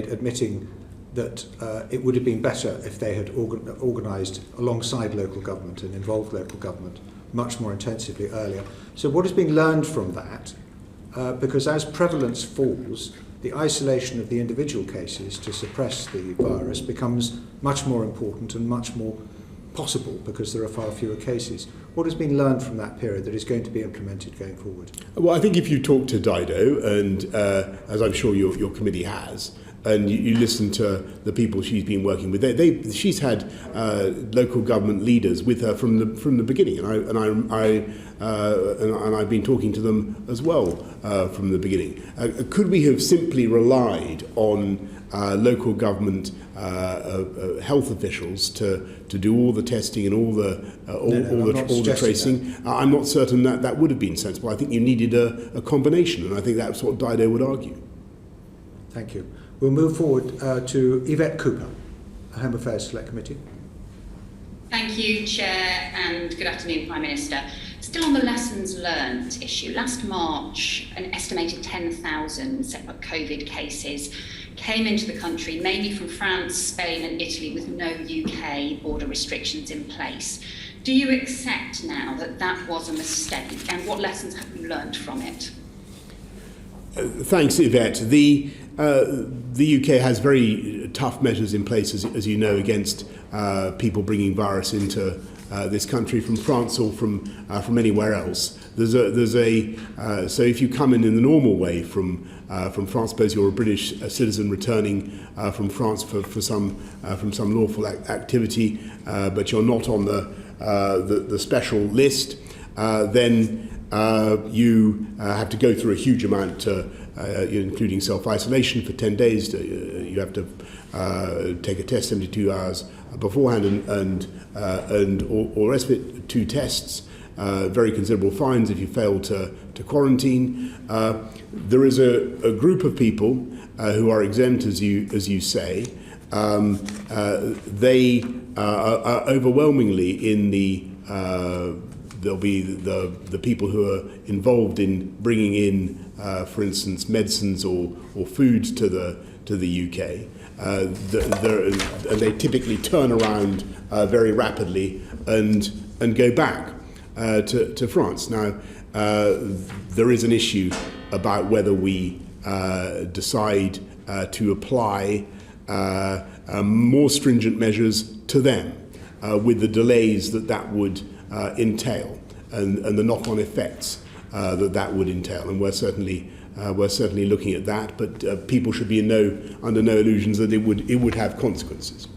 admitting that it would have been better if they had organised alongside local government and involved local government much more intensively earlier. So what has been learned from that? Because as prevalence falls, the isolation of the individual cases to suppress the virus becomes much more important and much more possible because there are far fewer cases. What has been learned from that period that is going to be implemented going forward? Well, I think if you talk to Dido, and as I'm sure your committee has, and you listen to the people she's been working with, she's had local government leaders with her from the beginning, and I've been talking to them as well from the beginning. Could we have simply relied on local government health officials to do all the testing and all the tracing? I'm not certain that would have been sensible. I think you needed a combination, and I think that's what Dido would argue. Thank you. We'll move forward to Yvette Cooper, Home Affairs Select Committee. Thank you, Chair, and good afternoon, Prime Minister. Still on the lessons learned issue, last March, an estimated 10,000 separate COVID cases came into the country, mainly from France, Spain and Italy, with no UK border restrictions in place. Do you accept now that that was a mistake, and what lessons have you learned from it? Thanks, Yvette. The UK has very tough measures in place, as you know, against people bringing virus into this country from France or from anywhere else. So if you come in the normal way from France, suppose you're a British citizen returning from France for some lawful activity, but you're not on the special list, then you have to go through a huge amount including self-isolation for 10 days. You have to take a test 72 hours beforehand and all the rest of it, 2 tests, very considerable fines if you fail to quarantine. There is a group of people who are exempt, as you say. They are overwhelmingly in the there'll be the people who are involved in bringing in, for instance, medicines or food to the UK. And they typically turn around very rapidly and go back to France. Now, there is an issue about whether we decide to apply more stringent measures to them, with the delays that would entail and the knock-on effects that would entail. And we're certainly looking at that, but people should be under no illusions that it would have consequences.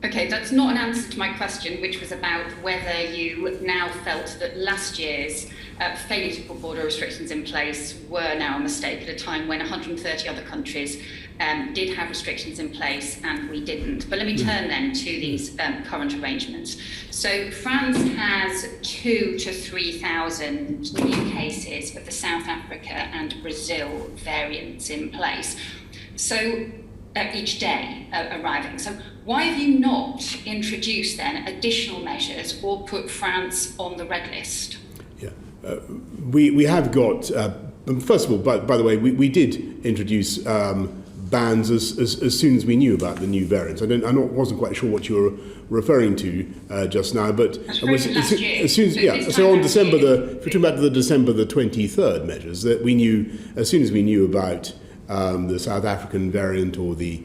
Okay, that's not an answer to my question, which was about whether you now felt that last year's failure to put border restrictions in place were now a mistake at a time when 130 other countries did have restrictions in place and we didn't. But let me turn then to these current arrangements. So France has 2,000 to 3,000 new cases of the South Africa and Brazil variants in place. So each day arriving. So why have you not introduced then additional measures or put France on the red list? Yeah, we have got. First of all, by the way, we did introduce bans as soon as we knew about the new variants. I wasn't quite sure what you were referring to just now, but as soon as so on December if we're talking about the December the 23rd measures, that we knew as soon as we knew about the South African variant or the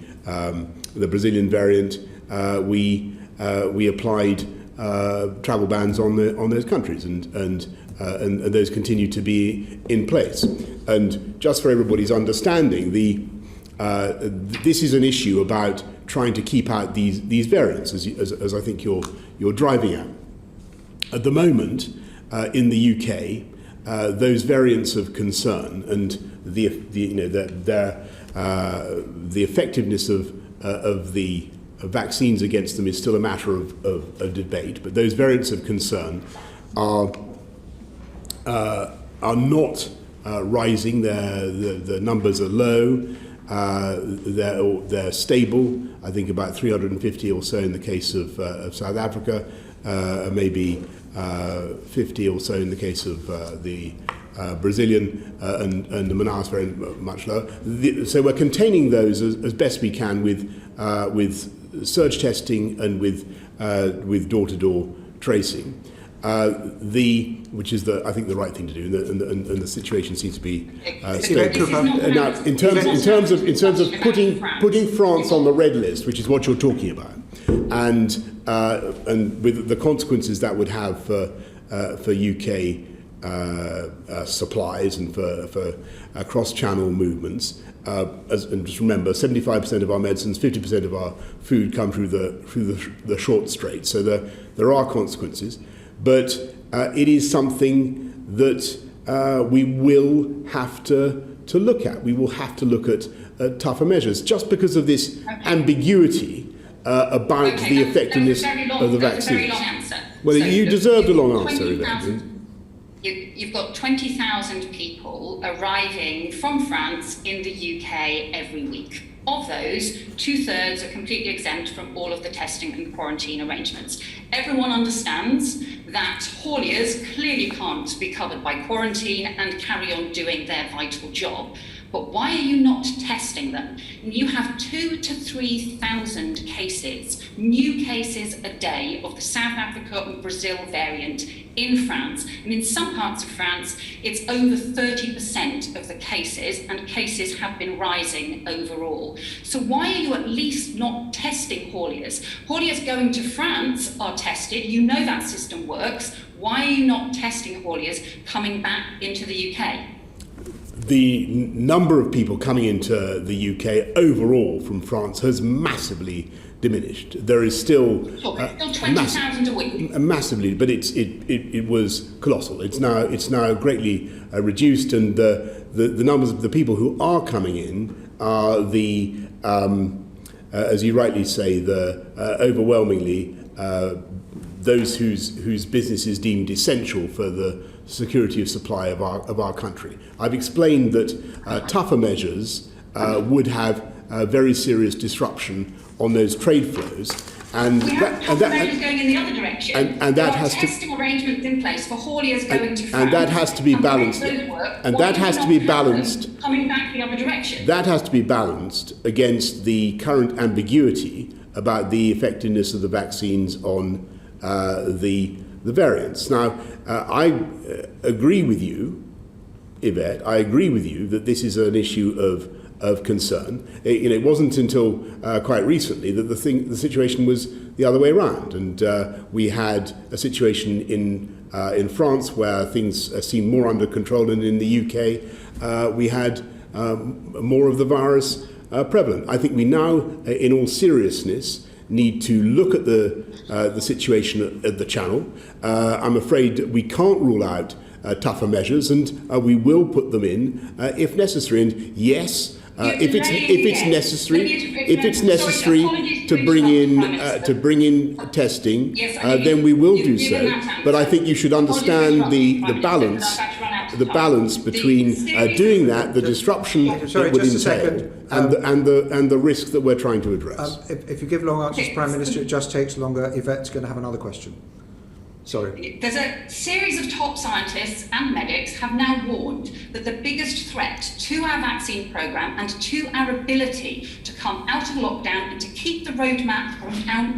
Brazilian variant, we applied travel bans on those countries, and those continue to be in place. And just for everybody's understanding, this is an issue about trying to keep out these variants, as I think you're driving at. At the moment, in the UK, those variants of concern and the effectiveness of the vaccines against them is still a matter of debate. But those variants of concern are not rising. The numbers are low. They're stable. I think about 350 or so in the case of South Africa, maybe 50 or so in the case of the Brazilian, and the Manaus very much lower. So we're containing those as best we can with surge testing and with door-to-door tracing. Which is I think the right thing to do, and the situation seems to be stable. Now, in terms of putting France on the red list, which is what you're talking about, and with the consequences that would have for UK supplies and for cross-channel movements. And just remember, 75% of our medicines, 50% of our food come through the short strait. So there are consequences. But it is something that we will have to look at. We will have to look at tougher measures, just because of this ambiguity about the effectiveness of the vaccines. Well, so you deserved a long answer, Yvette. You've got 20,000 people arriving from France in the UK every week. Of those, 2/3 are completely exempt from all of the testing and quarantine arrangements. Everyone understands that hauliers clearly can't be covered by quarantine and carry on doing their vital job. But why are you not testing them? You have 2,000 to 3,000 cases, new cases a day of the South Africa and Brazil variant in France. And in some parts of France, it's over 30% of the cases, and cases have been rising overall. So why are you at least not testing hauliers? Hauliers going to France are tested. You know that system works. Why are you not testing hauliers coming back into the UK? the number of people coming into the UK overall from France has massively diminished. There is still still 20,000 a week. Massively, but it was colossal. It's now greatly reduced, and the numbers of the people who are coming in are the as you rightly say, the overwhelmingly those whose business is deemed essential for the security of supply of our country. I've explained that tougher measures would have very serious disruption on those trade flows, and we have tougher measures going in the other direction. And that has testing arrangements in place for hauliers going to France, and that has to be balanced. And that has to be balanced. Coming back the other direction. That has to be balanced against the current ambiguity about the effectiveness of the vaccines on the variants. Now, I agree with you, Yvette. I agree with you that this is an issue of concern. It wasn't until quite recently that the situation was the other way around, and we had a situation in France where things seemed more under control, and in the UK we had more of the virus prevalent. I think we now, in all seriousness, need to look at the situation at the Channel. I'm afraid we can't rule out tougher measures, and we will put them in if necessary. And yes, if it's necessary to bring in testing, then we will do so. But I think you should understand the balance between doing that, the disruption it would entail, and the risk that we're trying to address. If you give long answers, Prime Minister, it just takes longer. Yvette's going to have another question. Sorry. There's a series of top scientists and medics have now warned that the biggest threat to our vaccine programme and to our ability to come out of lockdown and to keep the roadmap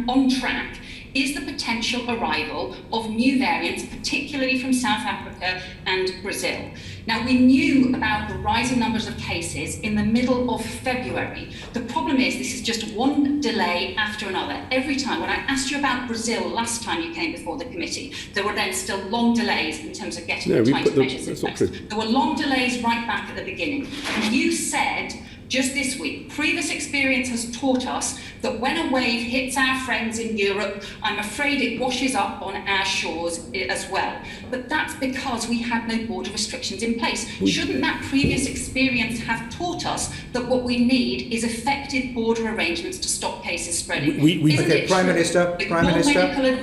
on track is the potential arrival of new variants, particularly from South Africa and Brazil. Now, we knew about the rising numbers of cases in the middle of February. The problem is this is just one delay after another. Every time, when I asked you about Brazil last time you came before the committee, there were then still long delays in terms of getting the tighter measures in place. There were long delays right back at the beginning. And you said just this week, previous experience has taught us that when a wave hits our friends in Europe, I'm afraid it washes up on our shores as well. But that's because we had no border restrictions in place. Shouldn't that previous experience have taught us that what we need is effective border arrangements to stop cases spreading? Okay, Prime Minister.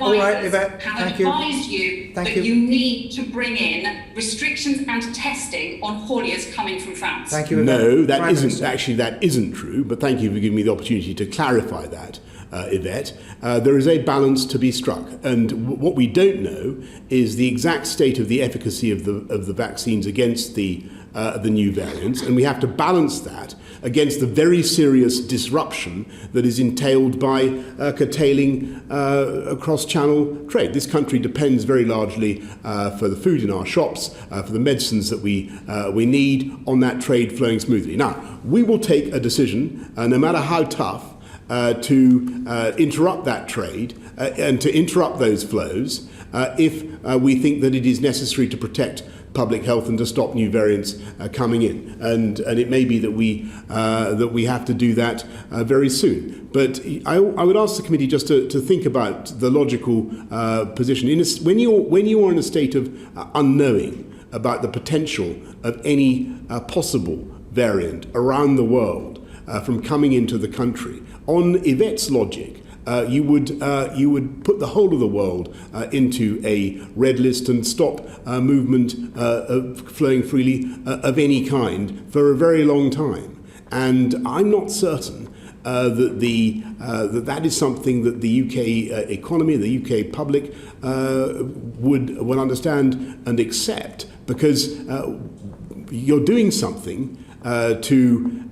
All right, Yvette, thank you. Advised you that you need to bring in restrictions and testing on hauliers coming from France. Thank you, Yvette. No, that isn't. Actually, that isn't true, but thank you for giving me the opportunity to clarify that, Yvette. There is a balance to be struck, and what we don't know is the exact state of the efficacy of the vaccines against the new variants, and we have to balance that against the very serious disruption that is entailed by curtailing cross-channel trade. This country depends very largely for the food in our shops, for the medicines that we need, on that trade flowing smoothly. Now, we will take a decision, no matter how tough, to interrupt that trade and to interrupt those flows if we think that it is necessary to protect public health and to stop new variants coming in, and it may be that we have to do that very soon. But I would ask the committee just to think about the logical position. When you are in a state of unknowing about the potential of any possible variant around the world from coming into the country, on Yvette's logic, you would put the whole of the world into a red list and stop movement flowing freely of any kind for a very long time. And I'm not certain that is something that the UK economy, the UK public would understand and accept, because you're doing something to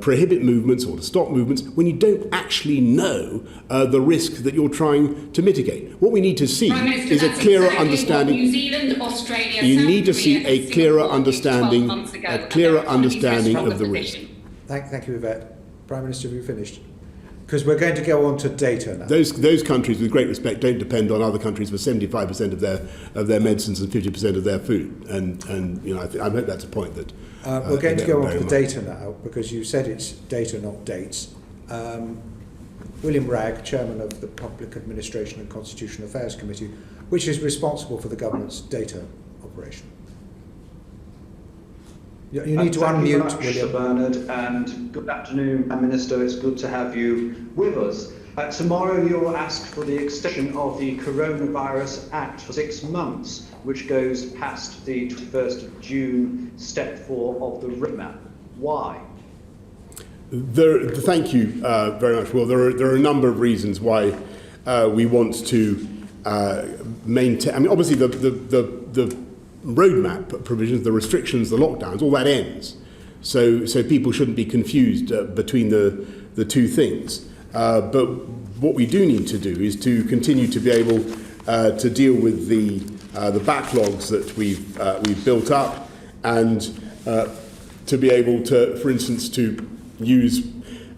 prohibit movements or to stop movements when you don't actually know the risk that you're trying to mitigate. What we need to see is a clearer understanding. New Zealand, Australia, you South need to see Korea, a clearer Singapore understanding, of the risk. Thank you, Yvette. Prime Minister, have you finished? Because we're going to go on to data now. Those countries, with great respect, don't depend on other countries for 75% of their medicines and 50% of their food. And I hope that's a point that We're going to go on to the much. data now, because you said it's data, not dates. William Ragg, Chairman of the Public Administration and Constitutional Affairs Committee, which is responsible for the government's data operation. You need to Thank you unmute, very much, Sir William. Bernard, and good afternoon, Prime Minister. It's good to have you with us. Tomorrow you'll ask for the extension of the Coronavirus Act for 6 months, which goes past the 21st of June, step 4 of the roadmap. Why? Thank you very much, Will. There are a number of reasons why we want to maintain. I mean, obviously, the roadmap provisions, the restrictions, the lockdowns, all that ends. So people shouldn't be confused between the two things. But what we do need to do is to continue to be able to deal with the backlogs that we've built up, and to be able to, for instance, to use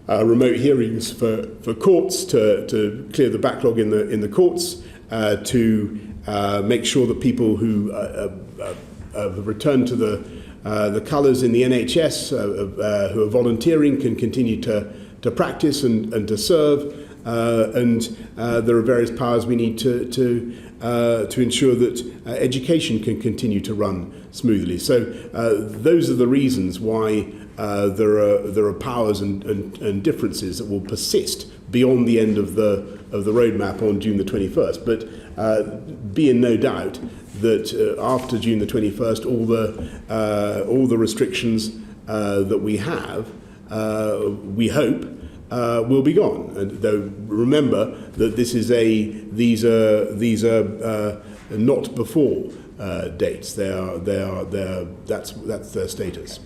remote hearings for courts to clear the backlog in the courts, to make sure that people who have returned to the colours in the NHS who are volunteering can continue to practice and to serve, and there are various powers we need to ensure that education can continue to run smoothly. So those are the reasons why there are powers and differences that will persist beyond the end of the roadmap on June the 21st. But be in no doubt that after June the 21st, all the restrictions that we have, we hope, will be gone. And though remember that these are not before dates. That's their status.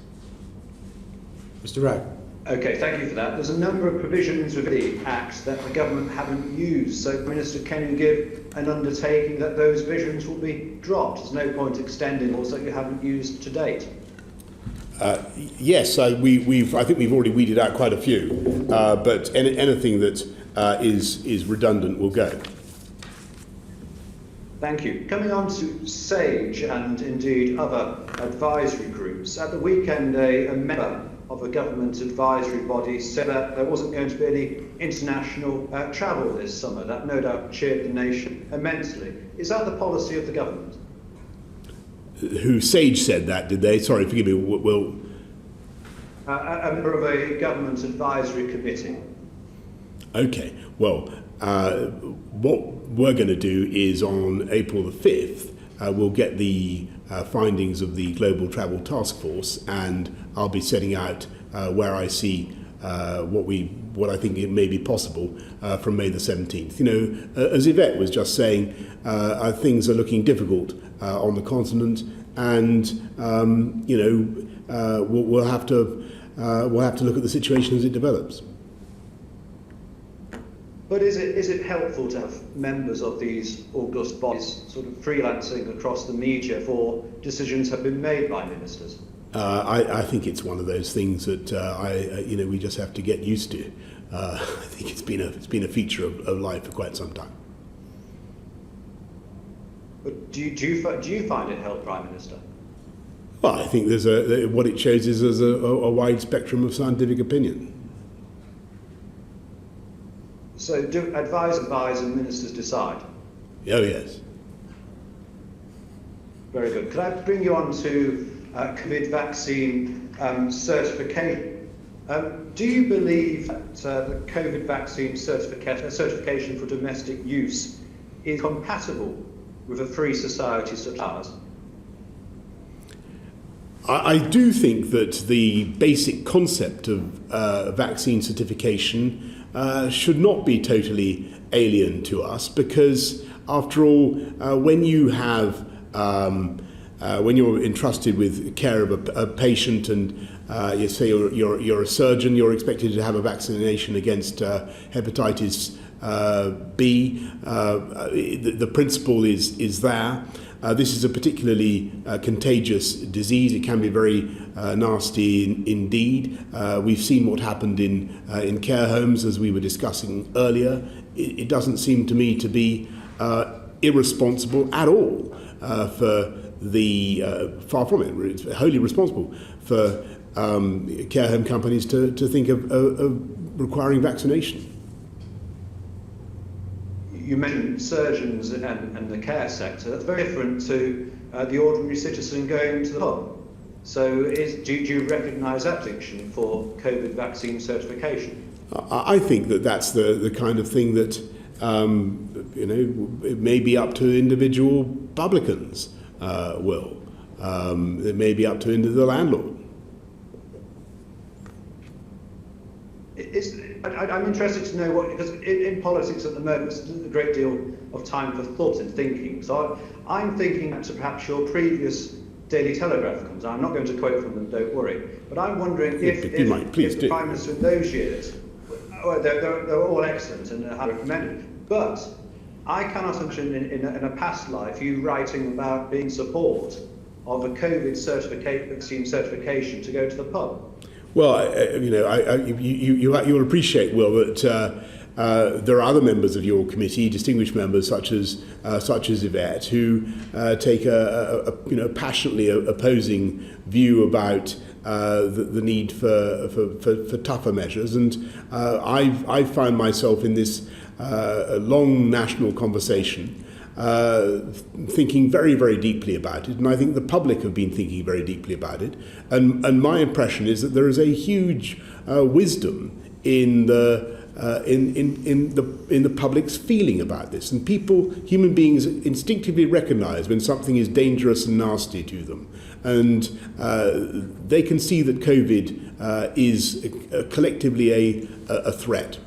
Mr. Ragg. Okay, thank you for that. There's a number of provisions within the Act that the government haven't used. So, Minister, can you give an undertaking that those provisions will be dropped? There's no point extending those that you haven't used to date. Yes, I think we've already weeded out quite a few, but anything that is redundant will go. Thank you. Coming on to SAGE and indeed other advisory groups. At the weekend, a member of a government advisory body said that there wasn't going to be any international travel this summer. That no doubt cheered the nation immensely. Is that the policy of the government? Who SAGE said that, did they? Sorry, forgive me. Will A member of a government advisory committee. Okay. Well, what we're going to do is on April the 5th, we'll get the findings of the Global Travel Task Force, and I'll be setting out where I see what I think it may be possible from May the 17th. You know, as Yvette was just saying, things are looking difficult on the continent, and you know, we'll have to look at the situation as it develops. But is it helpful to have members of these august bodies sort of freelancing across the media for decisions have been made by ministers? I think it's one of those things that we just have to get used to. I think it's been a feature of life for quite some time. But do you find it help, Prime Minister? Well, I think what it shows is there's a wide spectrum of scientific opinion. So do advise and ministers decide? Oh yes. Very good. Could I bring you on to COVID vaccine certification? Do you believe that the COVID vaccine certification for domestic use is compatible with a free society such as ours? I do think that the basic concept of vaccine certification should not be totally alien to us, because after all, when you have when you're entrusted with care of a patient, and you say you're a surgeon, you're expected to have a vaccination against hepatitis B. The principle is there. This is a particularly contagious disease. It can be very nasty indeed. We've seen what happened in care homes, as we were discussing earlier. It doesn't seem to me to be irresponsible at all for far from it. It's wholly responsible for care home companies to think of requiring vaccination. You mentioned surgeons and the care sector. That's very different to the ordinary citizen going to the pub. So do you recognise that distinction for COVID vaccine certification? I think that's the kind of thing that it may be up to individual publicans. It may be up to the landlord. I'm interested to know because in politics at the moment, there's a great deal of time for thought and thinking. So I'm thinking back to perhaps your previous Daily Telegraph comments. I'm not going to quote from them, don't worry. But I'm wondering if the Prime Minister in those years, they're all excellent and I recommend it. But I cannot imagine in a past life you writing about being in support of a COVID vaccine certification to go to the pub. Well, you'll appreciate, Will, that there are other members of your committee, distinguished members such as Yvette, who take a passionately opposing view about the need for tougher measures, and I've found myself in this long national conversation thinking very, very deeply about it, and I think the public have been thinking very deeply about it. And my impression is that there is a huge wisdom in the public's feeling about this, and human beings, instinctively recognise when something is dangerous and nasty to them, and they can see that COVID is collectively a threat,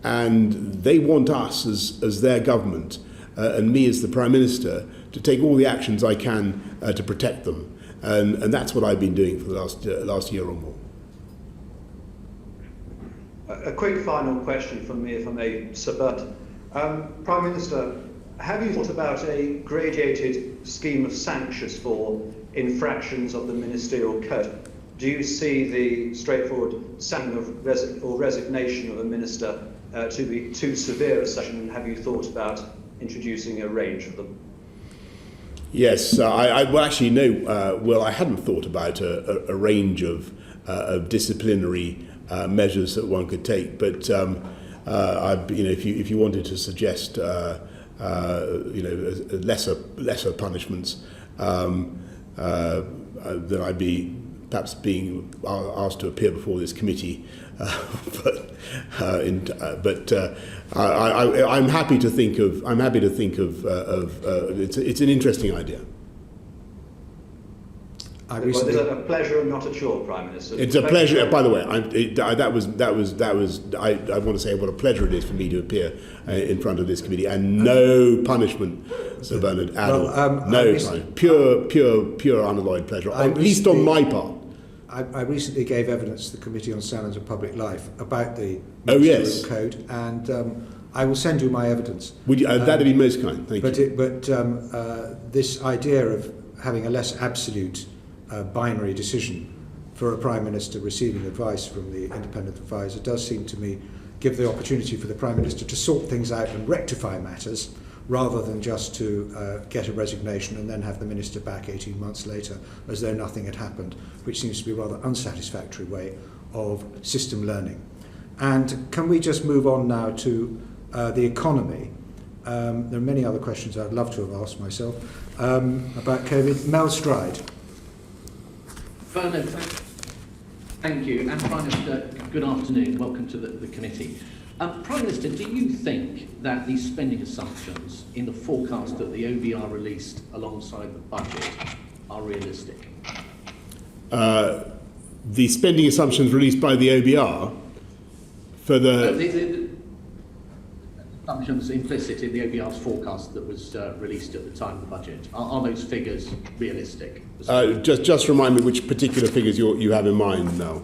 and they want us as their government. And me as the Prime Minister to take all the actions I can to protect them, and that's what I've been doing for the last year or more. A quick final question from me, if I may, Sir Bud. Prime Minister, have you thought about a gradated scheme of sanctions for infractions of the ministerial code? Do you see the straightforward sacking or resignation of a minister to be too severe a sanction, and have you thought about introducing a range of them? Yes, I hadn't thought about a range of disciplinary measures that one could take, but if you wanted to suggest lesser punishments, then I'd be perhaps being asked to appear before this committee. I'm happy to think of. It's an interesting idea. It's a pleasure and not a chore, Prime Minister. It's a pleasure. By the way, I want to say what a pleasure it is for me to appear in front of this committee, and no punishment, Sir Bernard, at all. No punishment. Pure unalloyed pleasure, at least on my part. I recently gave evidence to the Committee on Standards of Public Life about the Ministerial Code, and I will send you my evidence. Would you? That'd be most kind. Thank you. But this idea of having a less absolute binary decision for a Prime Minister receiving advice from the independent advisor does seem to me give the opportunity for the Prime Minister to sort things out and rectify matters, rather than just to get a resignation and then have the Minister back 18 months later as though nothing had happened, which seems to be a rather unsatisfactory way of system learning. And can we just move on now to the economy? There are many other questions I'd love to have asked myself about COVID. Mel Stride. Bernard, thank you. And Prime Minister, good afternoon. Welcome to the committee. Prime Minister, do you think that the spending assumptions in the forecast that the OBR released alongside the budget are realistic? The spending assumptions released by the OBR for the assumptions implicit in the OBR's forecast that was released at the time of the budget, are those figures realistic? Just remind me which particular figures you have in mind now.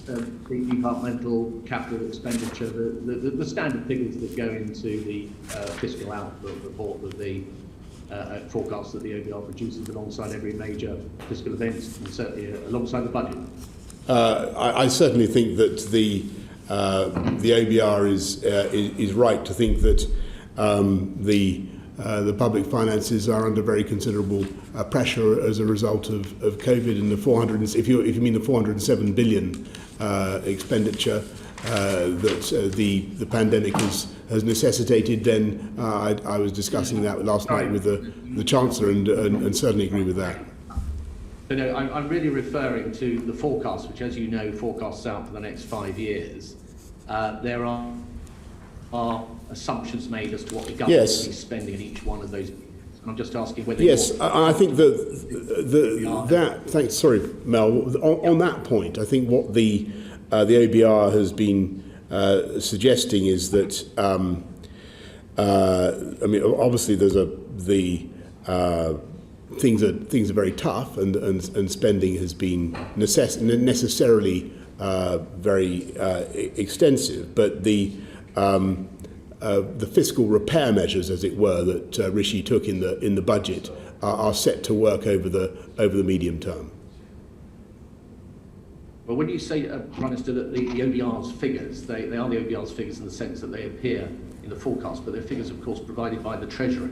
The departmental capital expenditure, the standard figures that go into the fiscal output report that the forecast that the OBR produces alongside every major fiscal event, and certainly alongside the budget. I certainly think that the OBR is right to think that the the public finances are under very considerable pressure as a result of COVID, and if you mean the 407 billion expenditure that the pandemic has necessitated, then I was discussing that last night with the Chancellor and certainly agree with that. But no, I'm really referring to the forecast, which, as you know, forecasts out for the next 5 years. There are assumptions made as to what the government will be spending in each one of those. And I'm just asking whether. Yes, I think that. Thanks. Sorry, Mel. On that point, I think what the OBR has been suggesting is that. I mean, obviously, there's things are very tough, and spending has been necessarily very extensive, but the fiscal repair measures, as it were, that Rishi took in the budget are set to work over the medium term. Well, when you say, Prime Minister, that the OBR's figures, they are the OBR's figures in the sense that they appear in the forecast, but they're figures, of course, provided by the Treasury.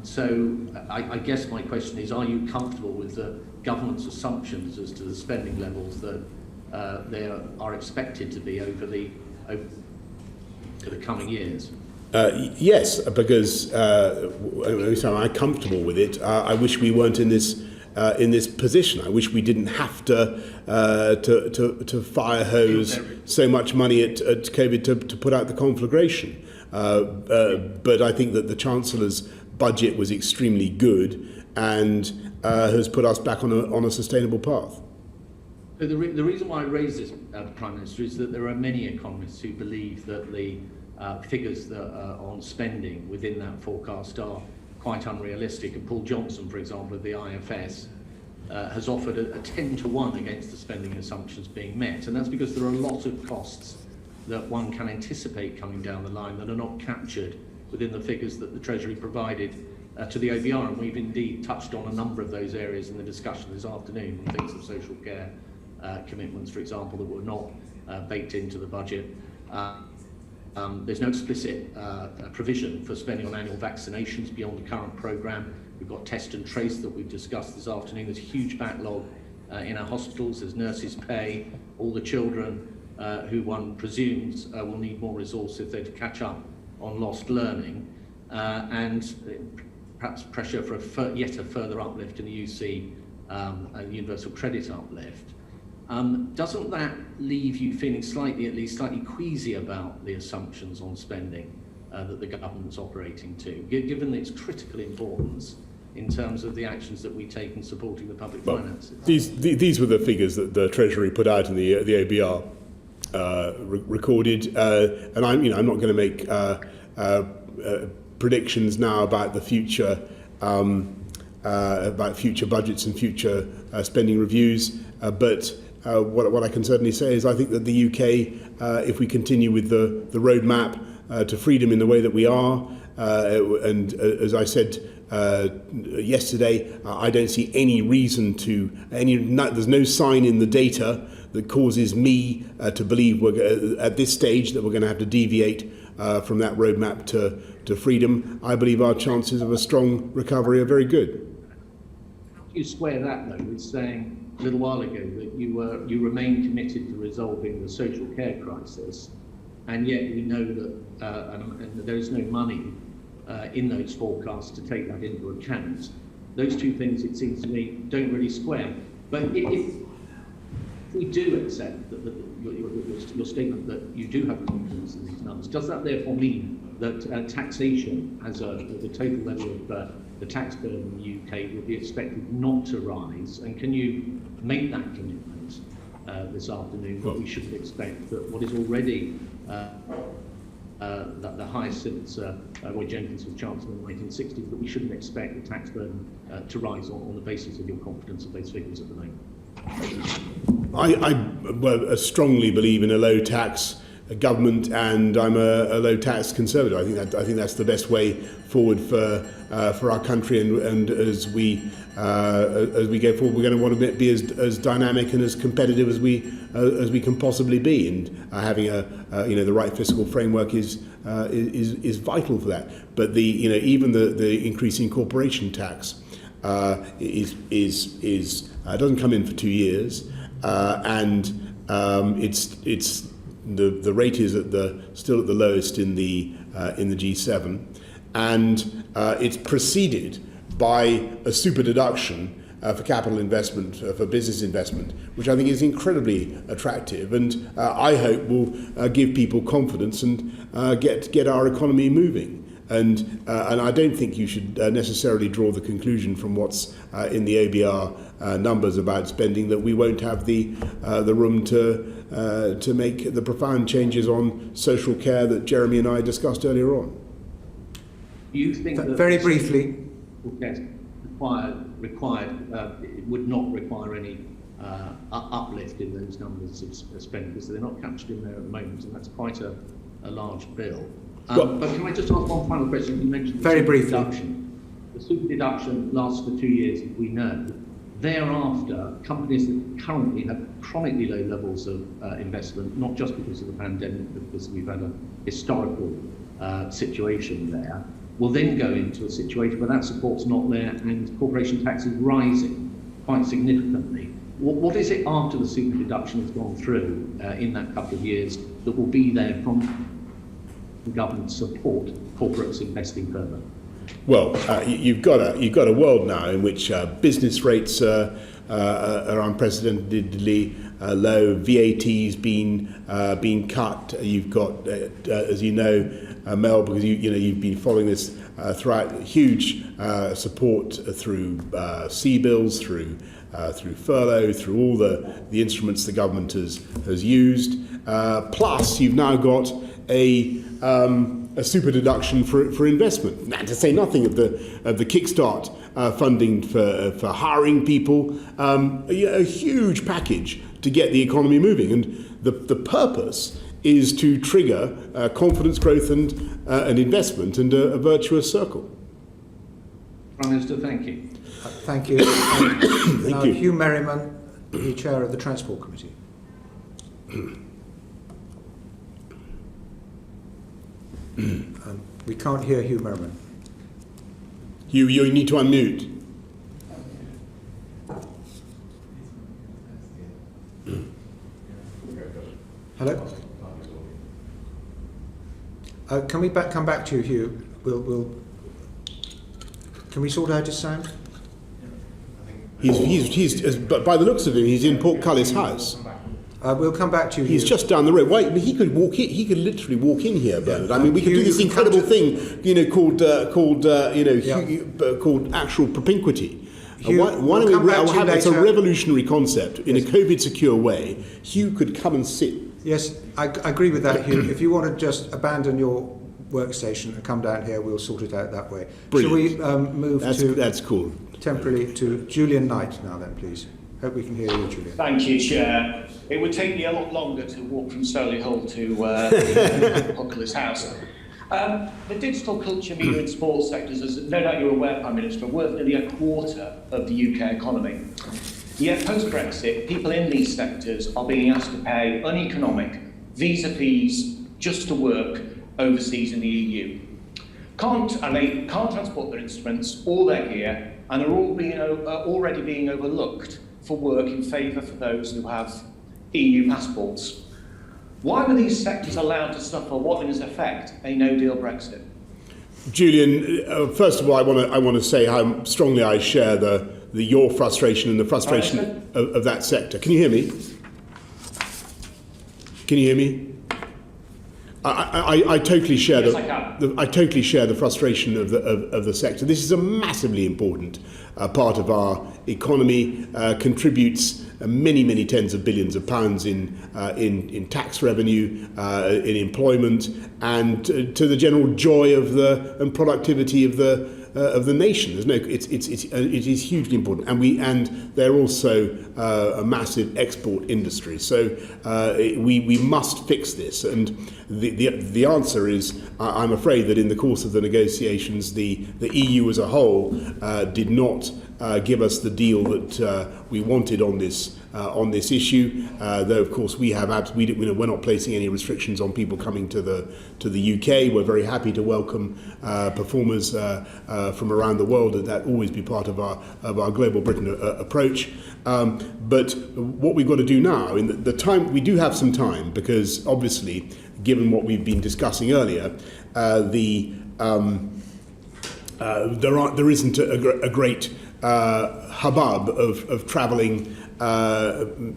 So I guess my question is, are you comfortable with the government's assumptions as to the spending levels that they are expected to be over the coming years? Yes, because so I'm comfortable with it. I wish we weren't in this position. I wish we didn't have to fire hose so much money at COVID to put out the conflagration. But I think that the Chancellor's budget was extremely good and has put us back on a sustainable path. So the reason why I raise this, Prime Minister, is that there are many economists who believe that the figures that are on spending within that forecast are quite unrealistic. And Paul Johnson, for example, of the IFS, has offered a 10-to-1 against the spending assumptions being met. And that's because there are a lot of costs that one can anticipate coming down the line that are not captured within the figures that the Treasury provided to the OBR. And we've indeed touched on a number of those areas in the discussion this afternoon, on things of social care commitments, for example, that were not baked into the budget. There's no explicit provision for spending on annual vaccinations beyond the current programme. We've got test and trace that we've discussed this afternoon. There's a huge backlog in our hospitals. There's nurses' pay, all the children who one presumes will need more resources if they're to catch up on lost learning, and perhaps pressure for yet a further uplift in the UC and universal credit uplift. Doesn't that leave you feeling slightly queasy about the assumptions on spending that the government's operating to, given its critical importance in terms of the actions that we take in supporting the public finances? These were the figures that the Treasury put out in the OBR recorded, and I'm not going to make predictions now about the future, about future budgets and future spending reviews, but what I can certainly say is I think that the UK, if we continue with the roadmap to freedom in the way that we are, and as I said yesterday, I don't see any reason there's no sign in the data that causes me to believe we're at this stage that we're going to have to deviate from that roadmap to freedom. I believe our chances of a strong recovery are very good. How do you square that, though, with saying a little while ago that you remain committed to resolving the social care crisis, and yet we know that and there is no money in those forecasts to take that into account? Those two things, it seems to me, don't really square. But if we do accept that your statement that you do have confidence in these numbers, does that therefore mean that taxation as the total level of the tax burden in the UK will be expected not to rise? And can you make that commitment this afternoon that we shouldn't expect that what is already the highest since Roy Jenkins was Chancellor in the 1960s, that we shouldn't expect the tax burden to rise on the basis of your confidence of those figures at the moment? I strongly believe in a low tax government, and I'm a low tax conservative. I think that's the best way forward for our country, and as we go forward, we're going to want to be as dynamic and as competitive as we can possibly be, and having the right fiscal framework is vital for that. But even the increasing corporation tax doesn't come in for 2 years, and it's the rate is still at the lowest in the G7, and it's preceded by a super deduction for capital investment, for business investment, which I think is incredibly attractive, and I hope will give people confidence and get our economy moving. And I don't think you should necessarily draw the conclusion from what's in the OBR numbers about spending that we won't have the room to make the profound changes on social care that Jeremy and I discussed earlier on. Do you think that very briefly, required it would not require any uplift in those numbers of spending, because they're not captured in there at the moment, and that's quite a large bill. But can I just ask one final question? You mentioned the super deduction. The super deduction lasts for 2 years, as we know. Thereafter, companies that currently have chronically low levels of investment, not just because of the pandemic, but because we've had a historical situation there, will then go into a situation where that support's not there and corporation tax is rising quite significantly. What is it after the super deduction has gone through in that couple of years that will be there from government support corporates investing further? Well, you've got a world now in which business rates are unprecedentedly low. VAT's been cut. You've got, as you know, Mel, because you've been following this throughout, huge support through C-bills, through furlough, through all the instruments the government has used. Plus, you've now got a super deduction for investment. Now, to say nothing of the kickstart funding for hiring people, a huge package to get the economy moving. And the purpose is to trigger confidence growth and investment, and a virtuous circle. Prime Minister, thank you. Thank you. Thank you. Hugh Merriman, the Chair of the Transport Committee. We can't hear Hugh Merriman. Hugh, you need to unmute. Hello? Can we come back to you, Hugh? Can we sort out his sound? He's by the looks of him, he's in Portcullis House. We'll come back to you. He's just down the road. Wait, he could walk in. He could literally walk in here, Bernard. I mean, we could do this incredible thing, called actual propinquity. Why don't we have it's a revolutionary concept in a COVID secure way. Hugh could come and sit. Yes, I agree with that, Hugh. If you want to just abandon your workstation and come down here, we'll sort it out that way. Brilliant. Shall we move that's cool. Temporarily to Julian Knight now then, please. Hope we can hear you, Julian. Thank you, Chair. It would take me a lot longer to walk from Solihull to Portcullis House. The digital culture, media and sports sectors, as no doubt you're aware, Prime Minister, are worth nearly a quarter of the UK economy. Yet post-Brexit, people in these sectors are being asked to pay uneconomic visa fees just to work overseas in the EU. They can't transport their instruments or their gear, and are already being overlooked for work in favour for those who have EU passports. Why were these sectors allowed to suffer what is in effect a no-deal Brexit? Julian, first of all, I want to say how strongly I share your frustration and the frustration of that sector. Can you hear me? Can you hear me? I totally share I totally share the frustration of the sector. This is a massively important part of our economy. Contributes many tens of billions of pounds in tax revenue, in employment, and to the general joy of and productivity of of the nation. There's no, it is hugely important, and they're also a massive export industry. So we must fix this, and the answer is, I'm afraid that in the course of the negotiations, the EU as a whole did not give us the deal that we wanted on this issue. Though of course we're not placing any restrictions on people coming to the UK. We're very happy to welcome performers from around the world. That always be part of our Global Britain approach. But what we've got to do now, in the time, we do have some time, because obviously, given what we've been discussing earlier, there isn't a great hubbub of travelling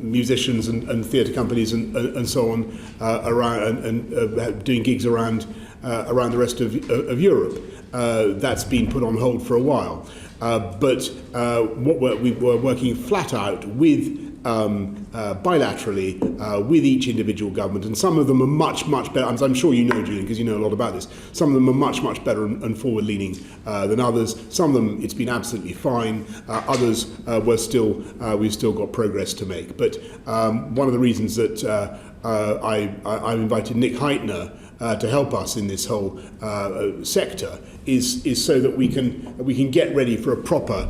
musicians and theatre companies and so on around and doing gigs around the rest of Europe. That's been put on hold for a while. But we were working flat out with bilaterally with each individual government, and some of them are much better. I'm sure you know, Julian, because you know a lot about this. Some of them are much better and forward-leaning than others. Some of them, it's been absolutely fine. Others, we've still got progress to make. But one of the reasons that I invited Nick Heitner to help us in this whole sector is so that we can get ready for a proper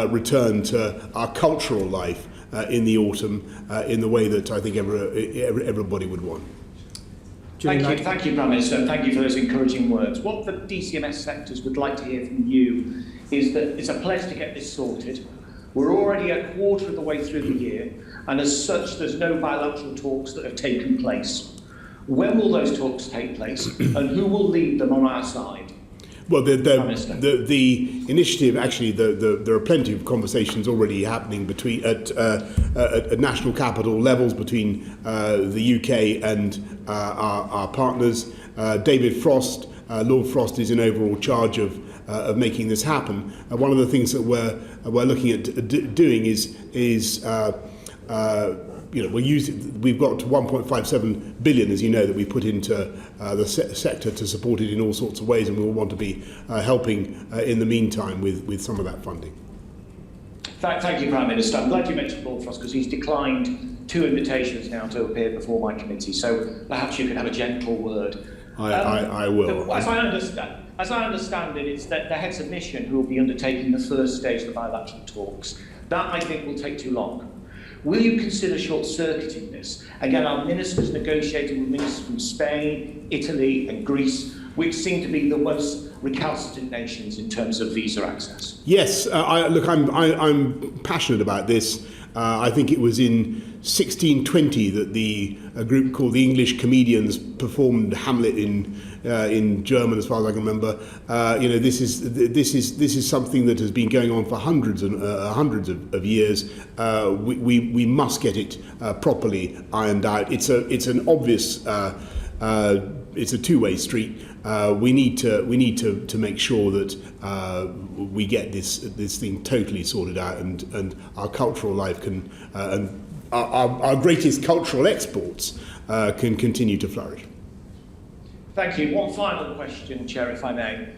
return to our cultural life in the autumn in the way that I think everybody would want. Thank you, Prime Minister, and thank you for those encouraging words. What the DCMS sectors would like to hear from you is that it's a pledge to get this sorted. We're already a quarter of the way through the year, and as such, there's no bilateral talks that have taken place. When will those talks take place, and who will lead them on our side? Well, the initiative, actually, there are plenty of conversations already happening between at national capital levels between the UK and our partners. David Frost, Lord Frost, is in overall charge of making this happen. One of the things that we're looking at doing is we've got 1.57 billion, as you know, that we put into the sector to support it in all sorts of ways, and we will want to be helping in the meantime with some of that funding. Thank you, Prime Minister. I'm glad you mentioned Lord Frost, because he's declined 2 invitations now to appear before my committee, so perhaps you can have a gentle word. I will. As I understand it, it's that the heads of mission who will be undertaking the first stage of the bilateral talks. That, I think, will take too long. Will you consider short-circuiting this? Again, our ministers negotiating with ministers from Spain, Italy and Greece, which seem to be the most recalcitrant nations in terms of visa access. Yes, I'm passionate about this. I think it was in 1620 that a group called the English Comedians performed Hamlet in German, as far as I can remember. This is something that has been going on for hundreds of years. We must get it properly ironed out. It's an obvious. It's a two-way street. We need to make sure that we get this thing totally sorted out, and our cultural life can and our greatest cultural exports can continue to flourish. Thank you. One final question, Chair, if I may.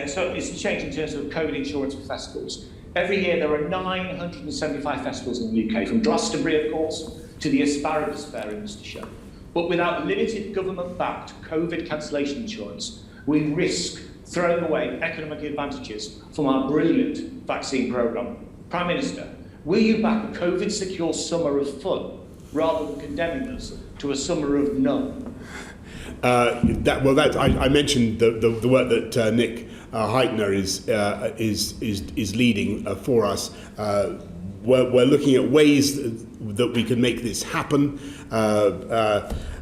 So it's a change in terms of COVID insurance for festivals. Every year there are 975 festivals in the UK, from Glastonbury, of course, to the Asparagus Fair in Worcestershire. But without limited government-backed COVID cancellation insurance, we risk throwing away economic advantages from our brilliant vaccine programme. Prime Minister, will you back a COVID-secure summer of fun rather than condemning us to a summer of none? I mentioned the work that Nick Heitner is leading for us. We're looking at ways that we can make this happen.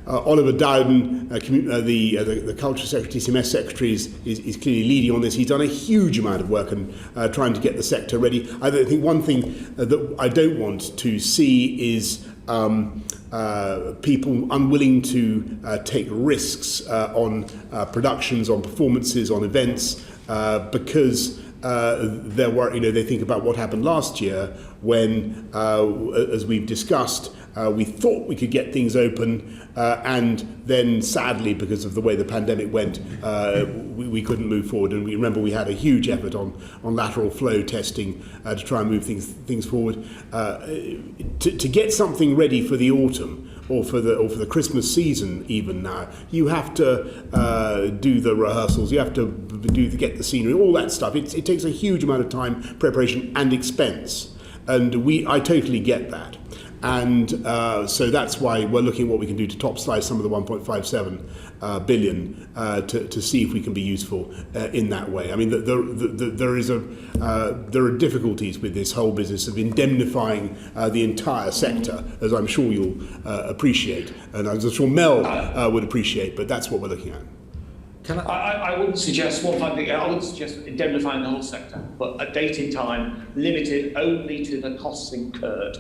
Oliver Dowden, the Culture Secretary, TCMS Secretary, is clearly leading on this. He's done a huge amount of work and trying to get the sector ready. I think one thing that I don't want to see is people unwilling to take risks on productions, on performances, on events, because they think about what happened last year when, as we've discussed, we thought we could get things open, and then sadly, because of the way the pandemic went, we couldn't move forward. And we remember we had a huge effort on lateral flow testing to try and move things forward. To get something ready for the autumn, or for the Christmas season even now, you have to do the rehearsals, you have to get the scenery, all that stuff. It takes a huge amount of time, preparation and expense. And I totally get that. And so that's why we're looking at what we can do to top slice some of the 1.57 billion to see if we can be useful in that way. I mean, there are difficulties with this whole business of indemnifying the entire sector, as I'm sure you'll appreciate, and as I'm sure Mel would appreciate. But that's what we're looking at. I wouldn't suggest I wouldn't suggest indemnifying the whole sector, but a date in time limited only to the costs incurred.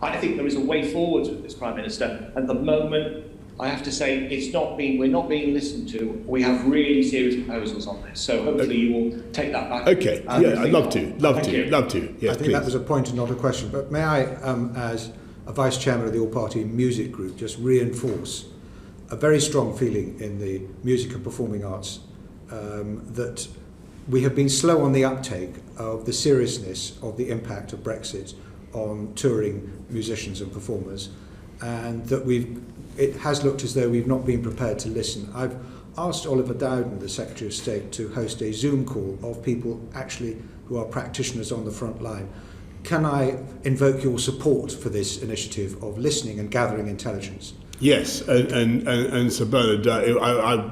I think there is a way forward with this, Prime Minister. At the moment, I have to say, we're not being listened to. We have really serious proposals on this, so hopefully you will take that back. Okay, yeah, I'd love to. Yes, I think that was a point and not a question. But may I, as a Vice Chairman of the All-Party Music Group, just reinforce a very strong feeling in the music and performing arts that we have been slow on the uptake of the seriousness of the impact of Brexit on touring musicians and performers, and that it has looked as though we've not been prepared to listen. I've asked Oliver Dowden, the Secretary of State, to host a Zoom call of people actually who are practitioners on the front line. Can I invoke your support for this initiative of listening and gathering intelligence? Yes, and Sir Bernard, I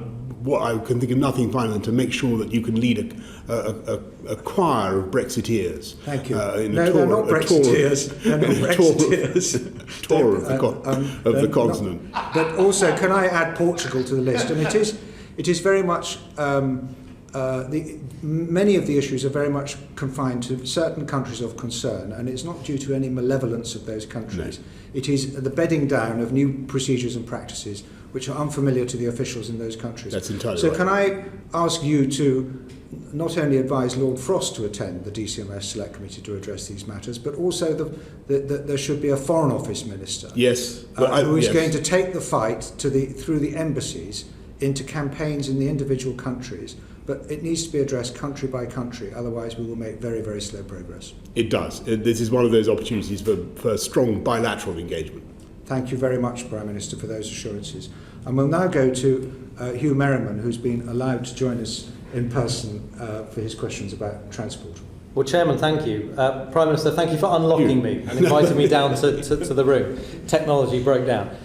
can think of nothing finer than to make sure that you can lead a choir of Brexiteers. Thank you. They're not Brexiteers. They're not Brexiteers. Tour of the continent. But also, can I add Portugal to the list? And it is very much many of the issues are very much confined to certain countries of concern, and it's not due to any malevolence of those countries. No. It is the bedding down of new procedures and practices which are unfamiliar to the officials in those countries. That's entirely right. So can I ask you to not only advise Lord Frost to attend the DCMS Select Committee to address these matters, but also that there should be a Foreign Office Minister yes, who is going to take the fight through the embassies into campaigns in the individual countries. But it needs to be addressed country by country, otherwise we will make very, very slow progress. It does. This is one of those opportunities for strong bilateral engagement. Thank you very much, Prime Minister, for those assurances. And we'll now go to Hugh Merriman, who's been allowed to join us in person for his questions about transport. Well, Chairman, thank you. Prime Minister, thank you for unlocking me and inviting me down to the room. Technology broke down.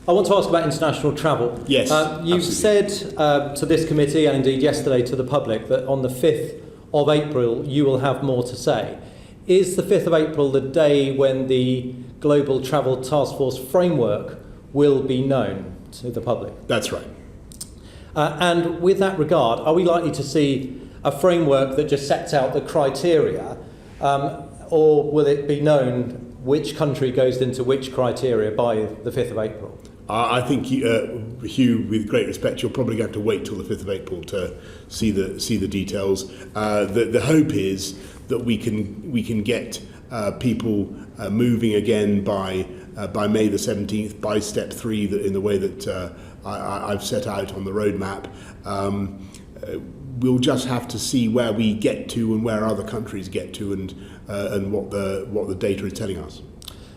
I want to ask about international travel. Yes, you've said to this committee and indeed yesterday to the public that on the 5th of April you will have more to say. Is the 5th of April the day when the Global Travel Task Force framework will be known to the public? That's right. And with that regard, are we likely to see a framework that just sets out the criteria, or will it be known which country goes into which criteria by the 5th of April? I think, Hugh, with great respect, you're probably going to have to wait till the 5th of April to see the details. The hope is that we can get people moving again by May the 17th, by step 3, in the way that I've set out on the roadmap. We'll just have to see where we get to and where other countries get to, and what the data is telling us.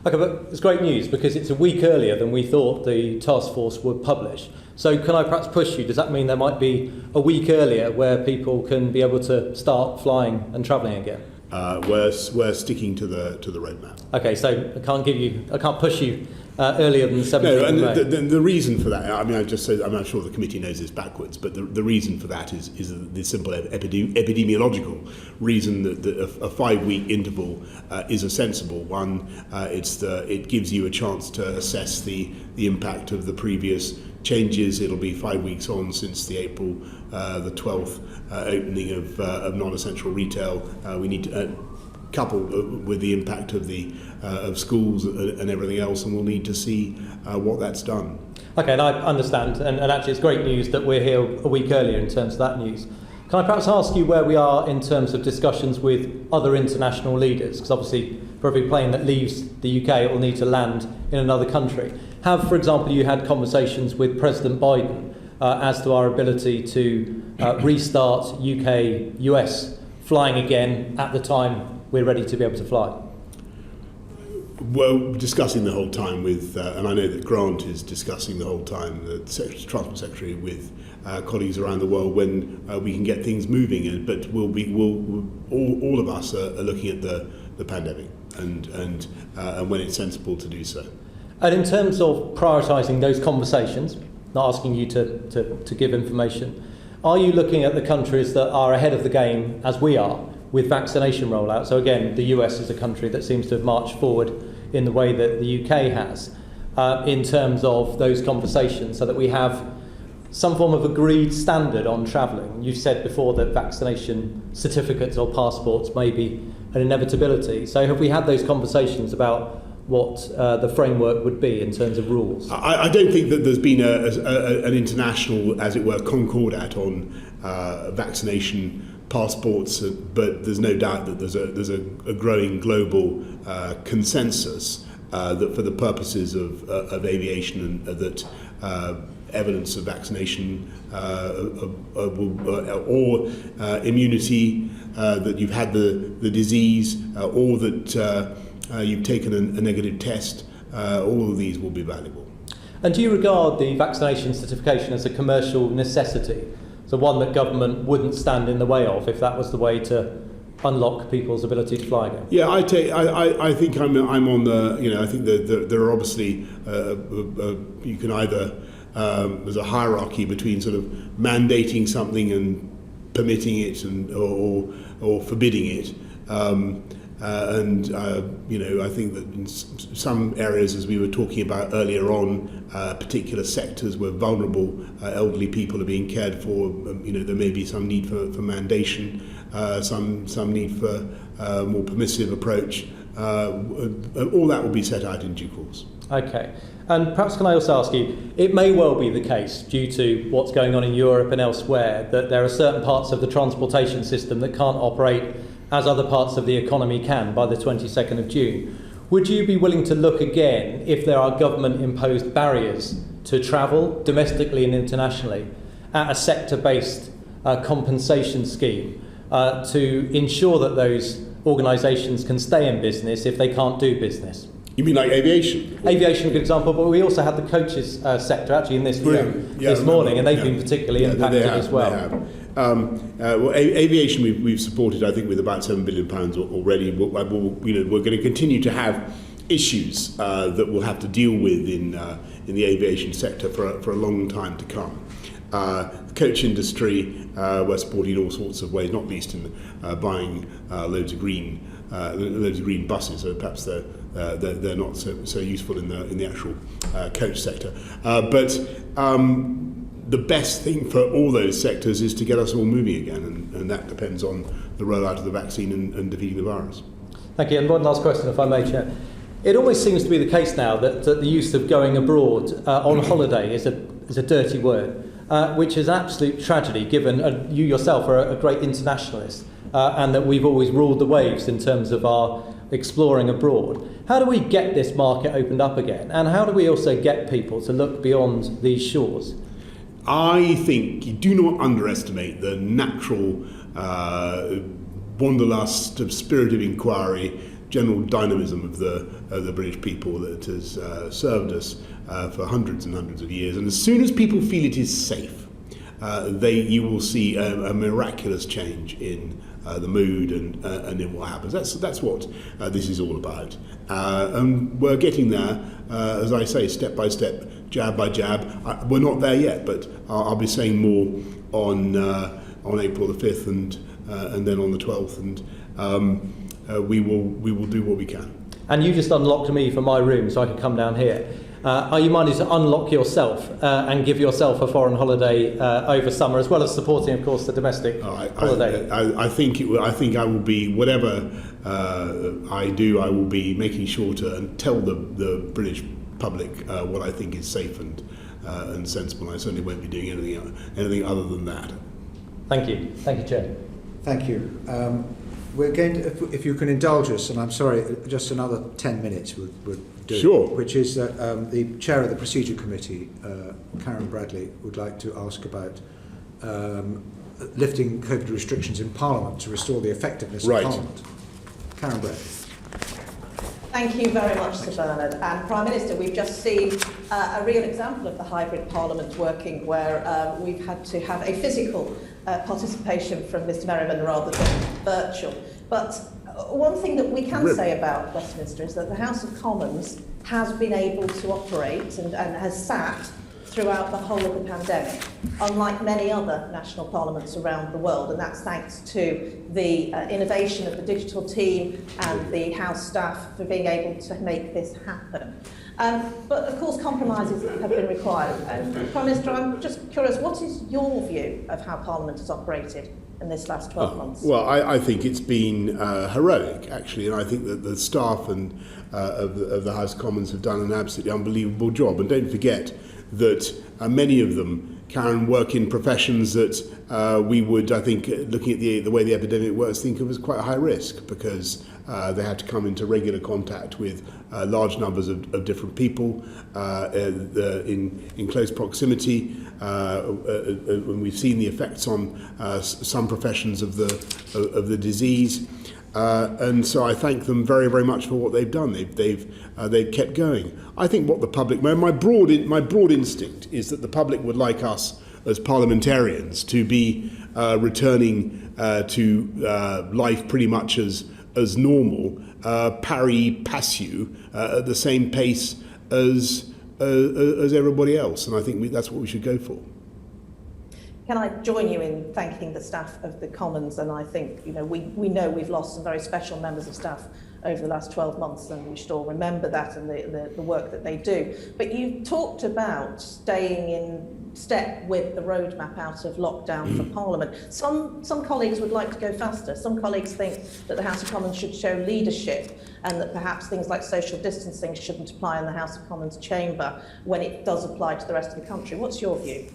Okay, but it's great news because it's a week earlier than we thought the task force would publish. So can I perhaps push you? Does that mean there might be a week earlier where people can be able to start flying and travelling again? We're sticking to the roadmap. Okay, so I can't push you earlier than the 17th No, and of May. the reason for that, I mean, I'm sure the committee knows this backwards, but the reason for that is the simple epidemiological reason that a 5-week interval is a sensible one. It gives you a chance to assess the impact of the previous changes. It'll be 5 weeks on since the April the 12th opening of non-essential retail. We need to couple with the impact of schools and everything else, and we'll need to see what that's done. Okay, and I understand, and actually it's great news that we're here a week earlier in terms of that news. Can Can I perhaps ask you where we are in terms of discussions with other international leaders? Because obviously for every plane that leaves the UK, it will need to land in another country. Have, for example, you had conversations with President Biden as to our ability to restart UK-US flying again at the time we're ready to be able to fly? Well, discussing the whole time with, and I know that Grant is discussing the whole time, the Transport Secretary, with colleagues around the world when we can get things moving. But all of us are looking at the pandemic and when it's sensible to do so. And in terms of prioritising those conversations, not asking you to give information, are you looking at the countries that are ahead of the game as we are with vaccination rollout? So again, the US is a country that seems to have marched forward in the way that the UK has in terms of those conversations, so that we have some form of agreed standard on travelling. You've said before that vaccination certificates or passports may be an inevitability. So have we had those conversations about what the framework would be in terms of rules? I don't think that there's been an international, as it were, concordat on vaccination passports, but there's no doubt that there's a growing global consensus that for the purposes of aviation and that evidence of vaccination or immunity, that you've had the disease, or that you've taken a negative test, all of these will be valuable. And do you regard the vaccination certification as a commercial necessity? So one that government wouldn't stand in the way of if that was the way to unlock people's ability to fly again? Yeah, I think I'm on the, I think that there are obviously, you can either, there's a hierarchy between sort of mandating something and permitting it or forbidding it. I think that in some areas, as we were talking about earlier on, particular sectors where vulnerable elderly people are being cared for, there may be some need for mandation, some need for more permissive approach. All that will be set out in due course. Okay. And perhaps can I also ask you, it may well be the case, due to what's going on in Europe and elsewhere, that there are certain parts of the transportation system that can't operate as other parts of the economy can by the 22nd of June. Would you be willing to look again if there are government-imposed barriers to travel domestically and internationally at a sector-based compensation scheme to ensure that those organisations can stay in business if they can't do business? You mean like aviation? Aviation, good example, but we also had the coaches sector actually in this room this morning, and they've been particularly impacted as well. Aviation we've supported, I think, with about £7 billion already. We're going to continue to have issues that we'll have to deal with in the aviation sector for a long time to come. The coach industry, we're supporting in all sorts of ways, not least in buying loads of green buses. So perhaps they're not so useful in the actual coach sector. But the best thing for all those sectors is to get us all moving again, and that depends on the rollout of the vaccine and defeating the virus. Thank you. And one last question, if I may, Chair. It always seems to be the case now that the use of going abroad on holiday is a dirty word, which is an absolute tragedy, given you yourself are a great internationalist, and that we've always ruled the waves in terms of our exploring abroad. How do we get this market opened up again? And how do we also get people to look beyond these shores? I think you do not underestimate the natural wanderlust of spirit of inquiry, general dynamism of the British people that has served us for hundreds and hundreds of years. And as soon as people feel it is safe, you will see a miraculous change in the mood and in what happens. That's what this is all about. And we're getting there, as I say, step by step, jab by jab. We're not there yet, but I'll be saying more on April the 5th and then on the 12th, and we will do what we can. And you just unlocked me from my room so I could come down here. Are you minded to unlock yourself and give yourself a foreign holiday over summer, as well as supporting, of course, the domestic holiday? I think I will be, whatever I do, I will be making sure to tell the British public what I think is safe and sensible. I certainly won't be doing anything other than that. Thank you. Thank you, Chair. Thank you. We're going to, if you can indulge us, and I'm sorry, just another 10 minutes would do. Sure. Which is that the chair of the Procedure Committee, Karen Bradley, would like to ask about lifting COVID restrictions in Parliament to restore the effectiveness of Parliament. Karen Bradley. Thank you very much, Sir Bernard. And Prime Minister, we've just seen a real example of the hybrid Parliament working, where we've had to have a physical participation from Mr Merriman rather than virtual. But one thing that we can say about Westminster is that the House of Commons has been able to operate and has sat throughout the whole of the pandemic, unlike many other national parliaments around the world, and that's thanks to the innovation of the digital team and the House staff for being able to make this happen. But of course compromises have been required. Prime Minister, I'm just curious, what is your view of how Parliament has operated in this last 12 months? Well, I think it's been heroic, actually, and I think that the staff and of the House of Commons have done an absolutely unbelievable job. And don't forget that many of them, Karen, work in professions that we would, I think, looking at the way the epidemic works, think of as quite high risk, because they had to come into regular contact with large numbers of different people in close proximity. When we've seen the effects on some professions of the disease. And so I thank them very, very much for what they've done. They've kept going. I think what the public, my broad instinct is that the public would like us as parliamentarians to be returning to life pretty much as normal, pari passu, at the same pace as everybody else. And I think that's what we should go for. Can I join you in thanking the staff of the Commons? And I think, we know we've lost some very special members of staff over the last 12 months, and we should all remember that and the work that they do. But you talked about staying in step with the roadmap out of lockdown for Parliament. Some colleagues would like to go faster. Some colleagues think that the House of Commons should show leadership, and that perhaps things like social distancing shouldn't apply in the House of Commons chamber when it does apply to the rest of the country. What's your view?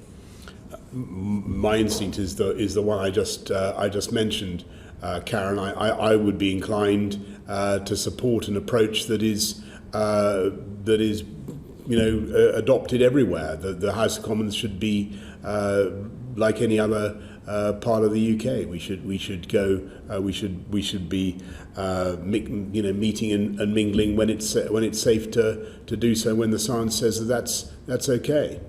My instinct is the one I just mentioned, Karen. I would be inclined to support an approach that is adopted everywhere. The House of Commons should be like any other part of the UK. We should go. We should be meeting and mingling when it's safe to do so. When the science says that's okay.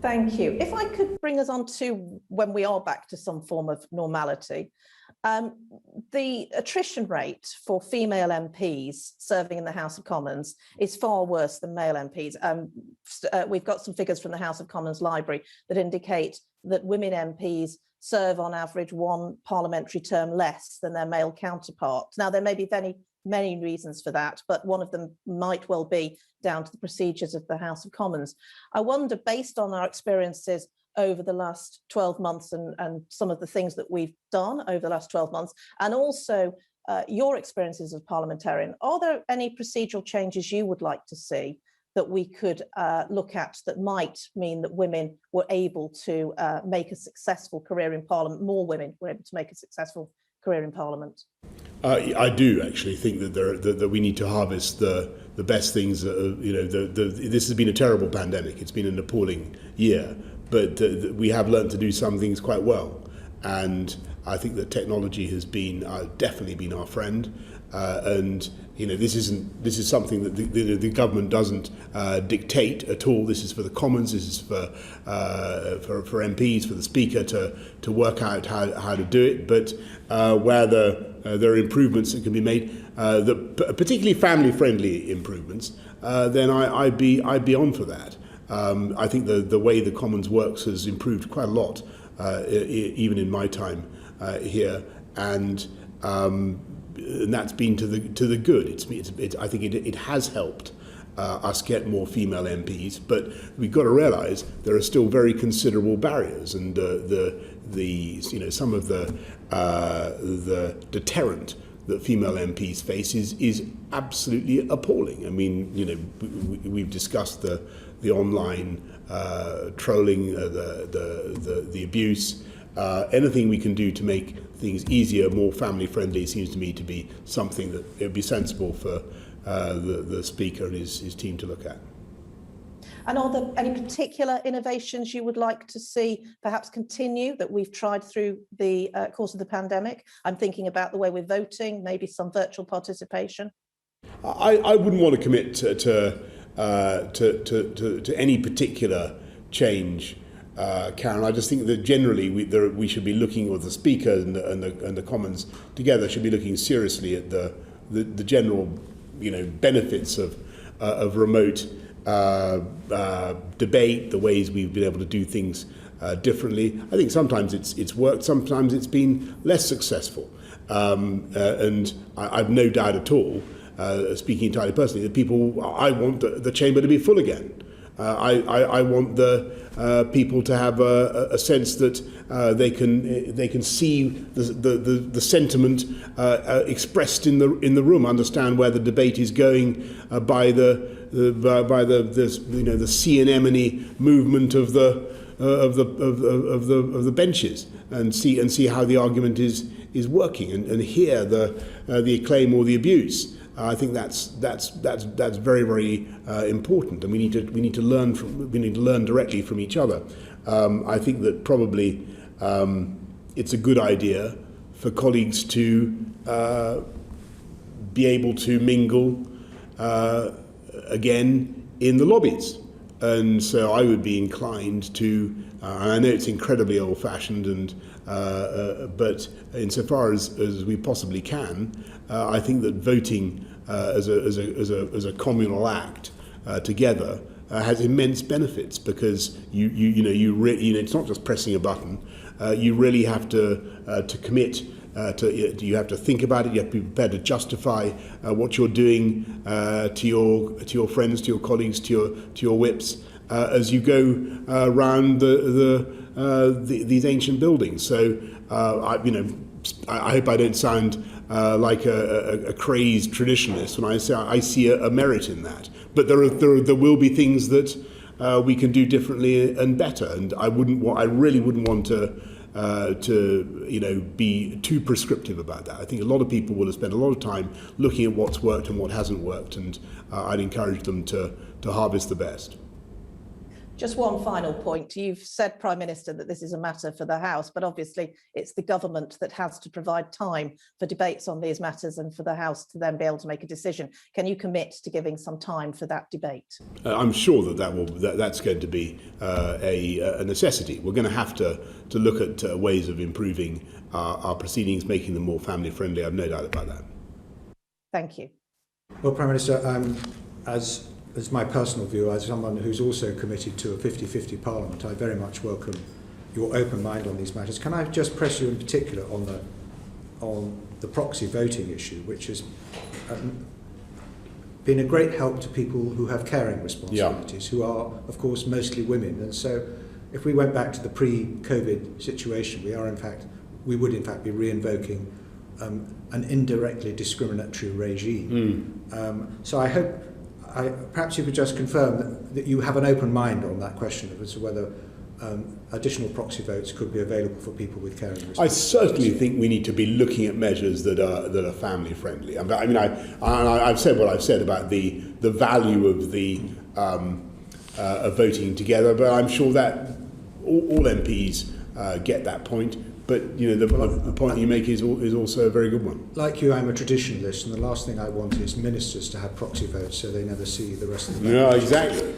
Thank you. If I could bring us on to when we are back to some form of normality, the attrition rate for female MPs serving in the House of Commons is far worse than male MPs. We've got some figures from the House of Commons Library that indicate that women MPs serve on average one parliamentary term less than their male counterparts. Now, there may be many reasons for that, but one of them might well be down to the procedures of the House of Commons. I wonder, based on our experiences over the last 12 months and some of the things that we've done over the last 12 months, and also your experiences as parliamentarian, are there any procedural changes you would like to see that we could look at that might mean that women were able to make a successful career in Parliament, more women were able to make a successful career in Parliament? I do actually think that we need to harvest the best things. This has been a terrible pandemic. It's been an appalling year, but we have learned to do some things quite well. And I think that technology has been definitely been our friend. And this is something that the government doesn't dictate at all. This is for the Commons. This is for MPs, for the Speaker to work out how to do it. But where there are improvements that can be made, particularly family-friendly improvements, then I'd be on for that. I think the way the Commons works has improved quite a lot, even in my time here, and that's been to the good. I think it has helped us get more female MPs, but we've got to realise there are still very considerable barriers, and some of the deterrent that female MPs face is absolutely appalling. I mean, we've discussed the online trolling, the abuse. Anything we can do to make things easier, more family friendly, seems to me to be something that it would be sensible for the Speaker and his team to look at. And are there any particular innovations you would like to see perhaps continue that we've tried through the course of the pandemic? I'm thinking about the way we're voting, maybe some virtual participation. I wouldn't want to commit to any particular change, Karen. I just think that generally we should be looking, or the Speaker and the Commons together should be looking seriously at the general, benefits of remote debate, the ways we've been able to do things differently. I think sometimes it's worked, sometimes it's been less successful, and I've no doubt at all, speaking entirely personally, that I want the chamber to be full again. I want the people to have a sense that they can see the sentiment expressed in the room, understand where the debate is going by the sea anemone movement of the benches, and see how the argument is working, and hear the acclaim or the abuse. I think that's very, very important, and we need to learn directly from each other. I think that probably it's a good idea for colleagues to be able to mingle again in the lobbies, and so I would be inclined to. I know it's incredibly old-fashioned, but insofar as we possibly can, I think that voting as a communal act together has immense benefits, because it's not just pressing a button. You really have to commit. You have to think about it. You have to be prepared to justify what you're doing to your friends, to your colleagues, to your whips as you go around these ancient buildings. So I hope I don't sound like a crazed traditionalist when I say I see a merit in that. But there will be things that we can do differently and better. And I really wouldn't want to be too prescriptive about that. I think a lot of people will have spent a lot of time looking at what's worked and what hasn't worked, and I'd encourage them to harvest the best. Just one final point. You've said, Prime Minister, that this is a matter for the House, but obviously it's the government that has to provide time for debates on these matters and for the House to then be able to make a decision. Can you commit to giving some time for that debate? I'm sure that's going to be a necessity. We're going to have to look at ways of improving our proceedings, making them more family friendly. I've no doubt about that. Thank you. Well, Prime Minister, as my personal view, as someone who's also committed to a 50-50 Parliament, I very much welcome your open mind on these matters. Can I just press you in particular on the proxy voting issue, which has been a great help to people who have caring responsibilities, who are, of course, mostly women. And so if we went back to the pre-COVID situation, we would in fact be re-invoking an indirectly discriminatory regime. So I hope perhaps you could just confirm that you have an open mind on that question as to whether additional proxy votes could be available for people with caring responsibilities. I certainly think we need to be looking at measures that are family friendly. I've said what I've said about the value of voting together, but I'm sure that all MPs get that point. But the point you make is also a very good one. Like you, I'm a traditionalist, and the last thing I want is ministers to have proxy votes so they never see the rest of the vote. No, exactly.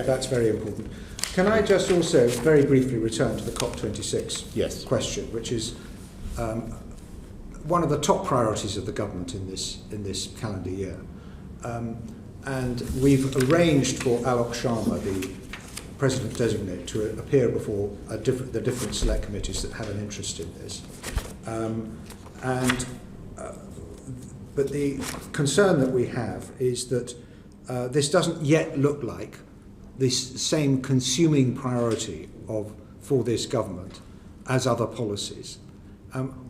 That's very important. Can I just also very briefly return to the COP26 question, which is one of the top priorities of the government in this calendar year, and we've arranged for Alok Sharma, the President-designate, to appear before the different select committees that have an interest in this. But the concern that we have is that this doesn't yet look like this same consuming priority for this government as other policies.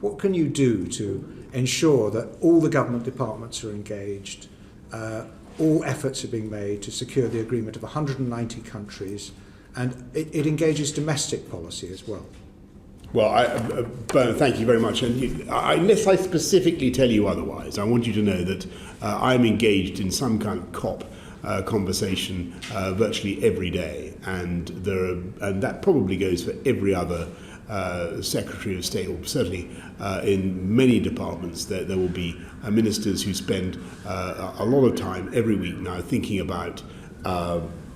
What can you do to ensure that all the government departments are engaged, all efforts are being made to secure the agreement of 190 countries, and it engages domestic policy as well? Well, Bernard, thank you very much. And unless I specifically tell you otherwise, I want you to know that I'm engaged in some kind of COP conversation virtually every day, and that probably goes for every other Secretary of State, or certainly in many departments. There will be ministers who spend a lot of time every week now thinking about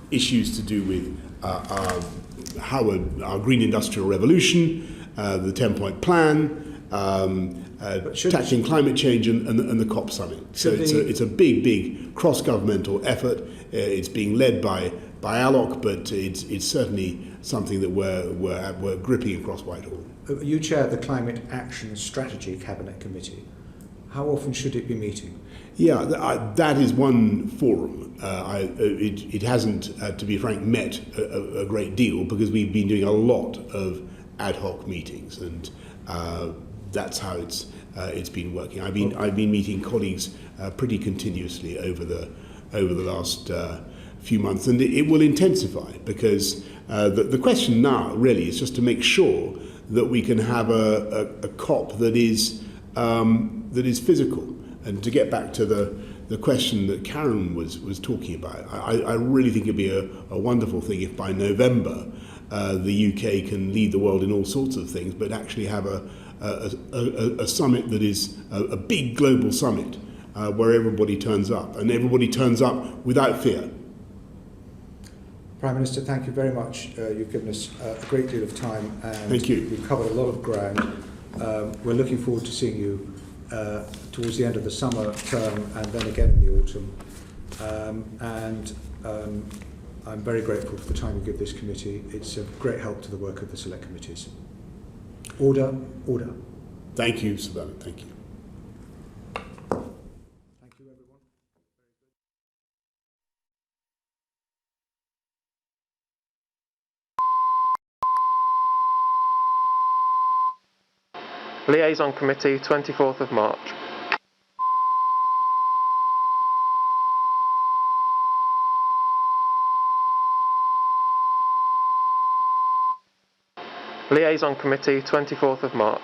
issues to do with our green industrial revolution, the 10-point plan, tackling climate change, and the COP summit. So it's a big cross-governmental effort. It's being led by ALOC, but it's certainly something that we're gripping across Whitehall. You chair the Climate Action Strategy Cabinet Committee. How often should it be meeting? Yeah, that is one forum. It hasn't, to be frank, met a great deal because we've been doing a lot of ad hoc meetings, and that's how it's been working. I've been meeting colleagues pretty continuously over the last few months, and it will intensify because the question now really is just to make sure that we can have a COP that is physical. And to get back to the question that Karen was talking about, I really think it'd be a wonderful thing if by November the UK can lead the world in all sorts of things, but actually have a summit that is a big global summit where everybody turns up, and everybody turns up without fear. Prime Minister, thank you very much. You've given us a great deal of time, and thank you. We've covered a lot of ground. We're looking forward to seeing you towards the end of the summer term and then again in the autumn. I'm very grateful for the time you give this committee. It's a great help to the work of the select committees. Order. Thank you, Sir Bernard. Thank you. Thank you, everyone. Liaison Committee, 24th of March. Liaison Committee, 24th of March.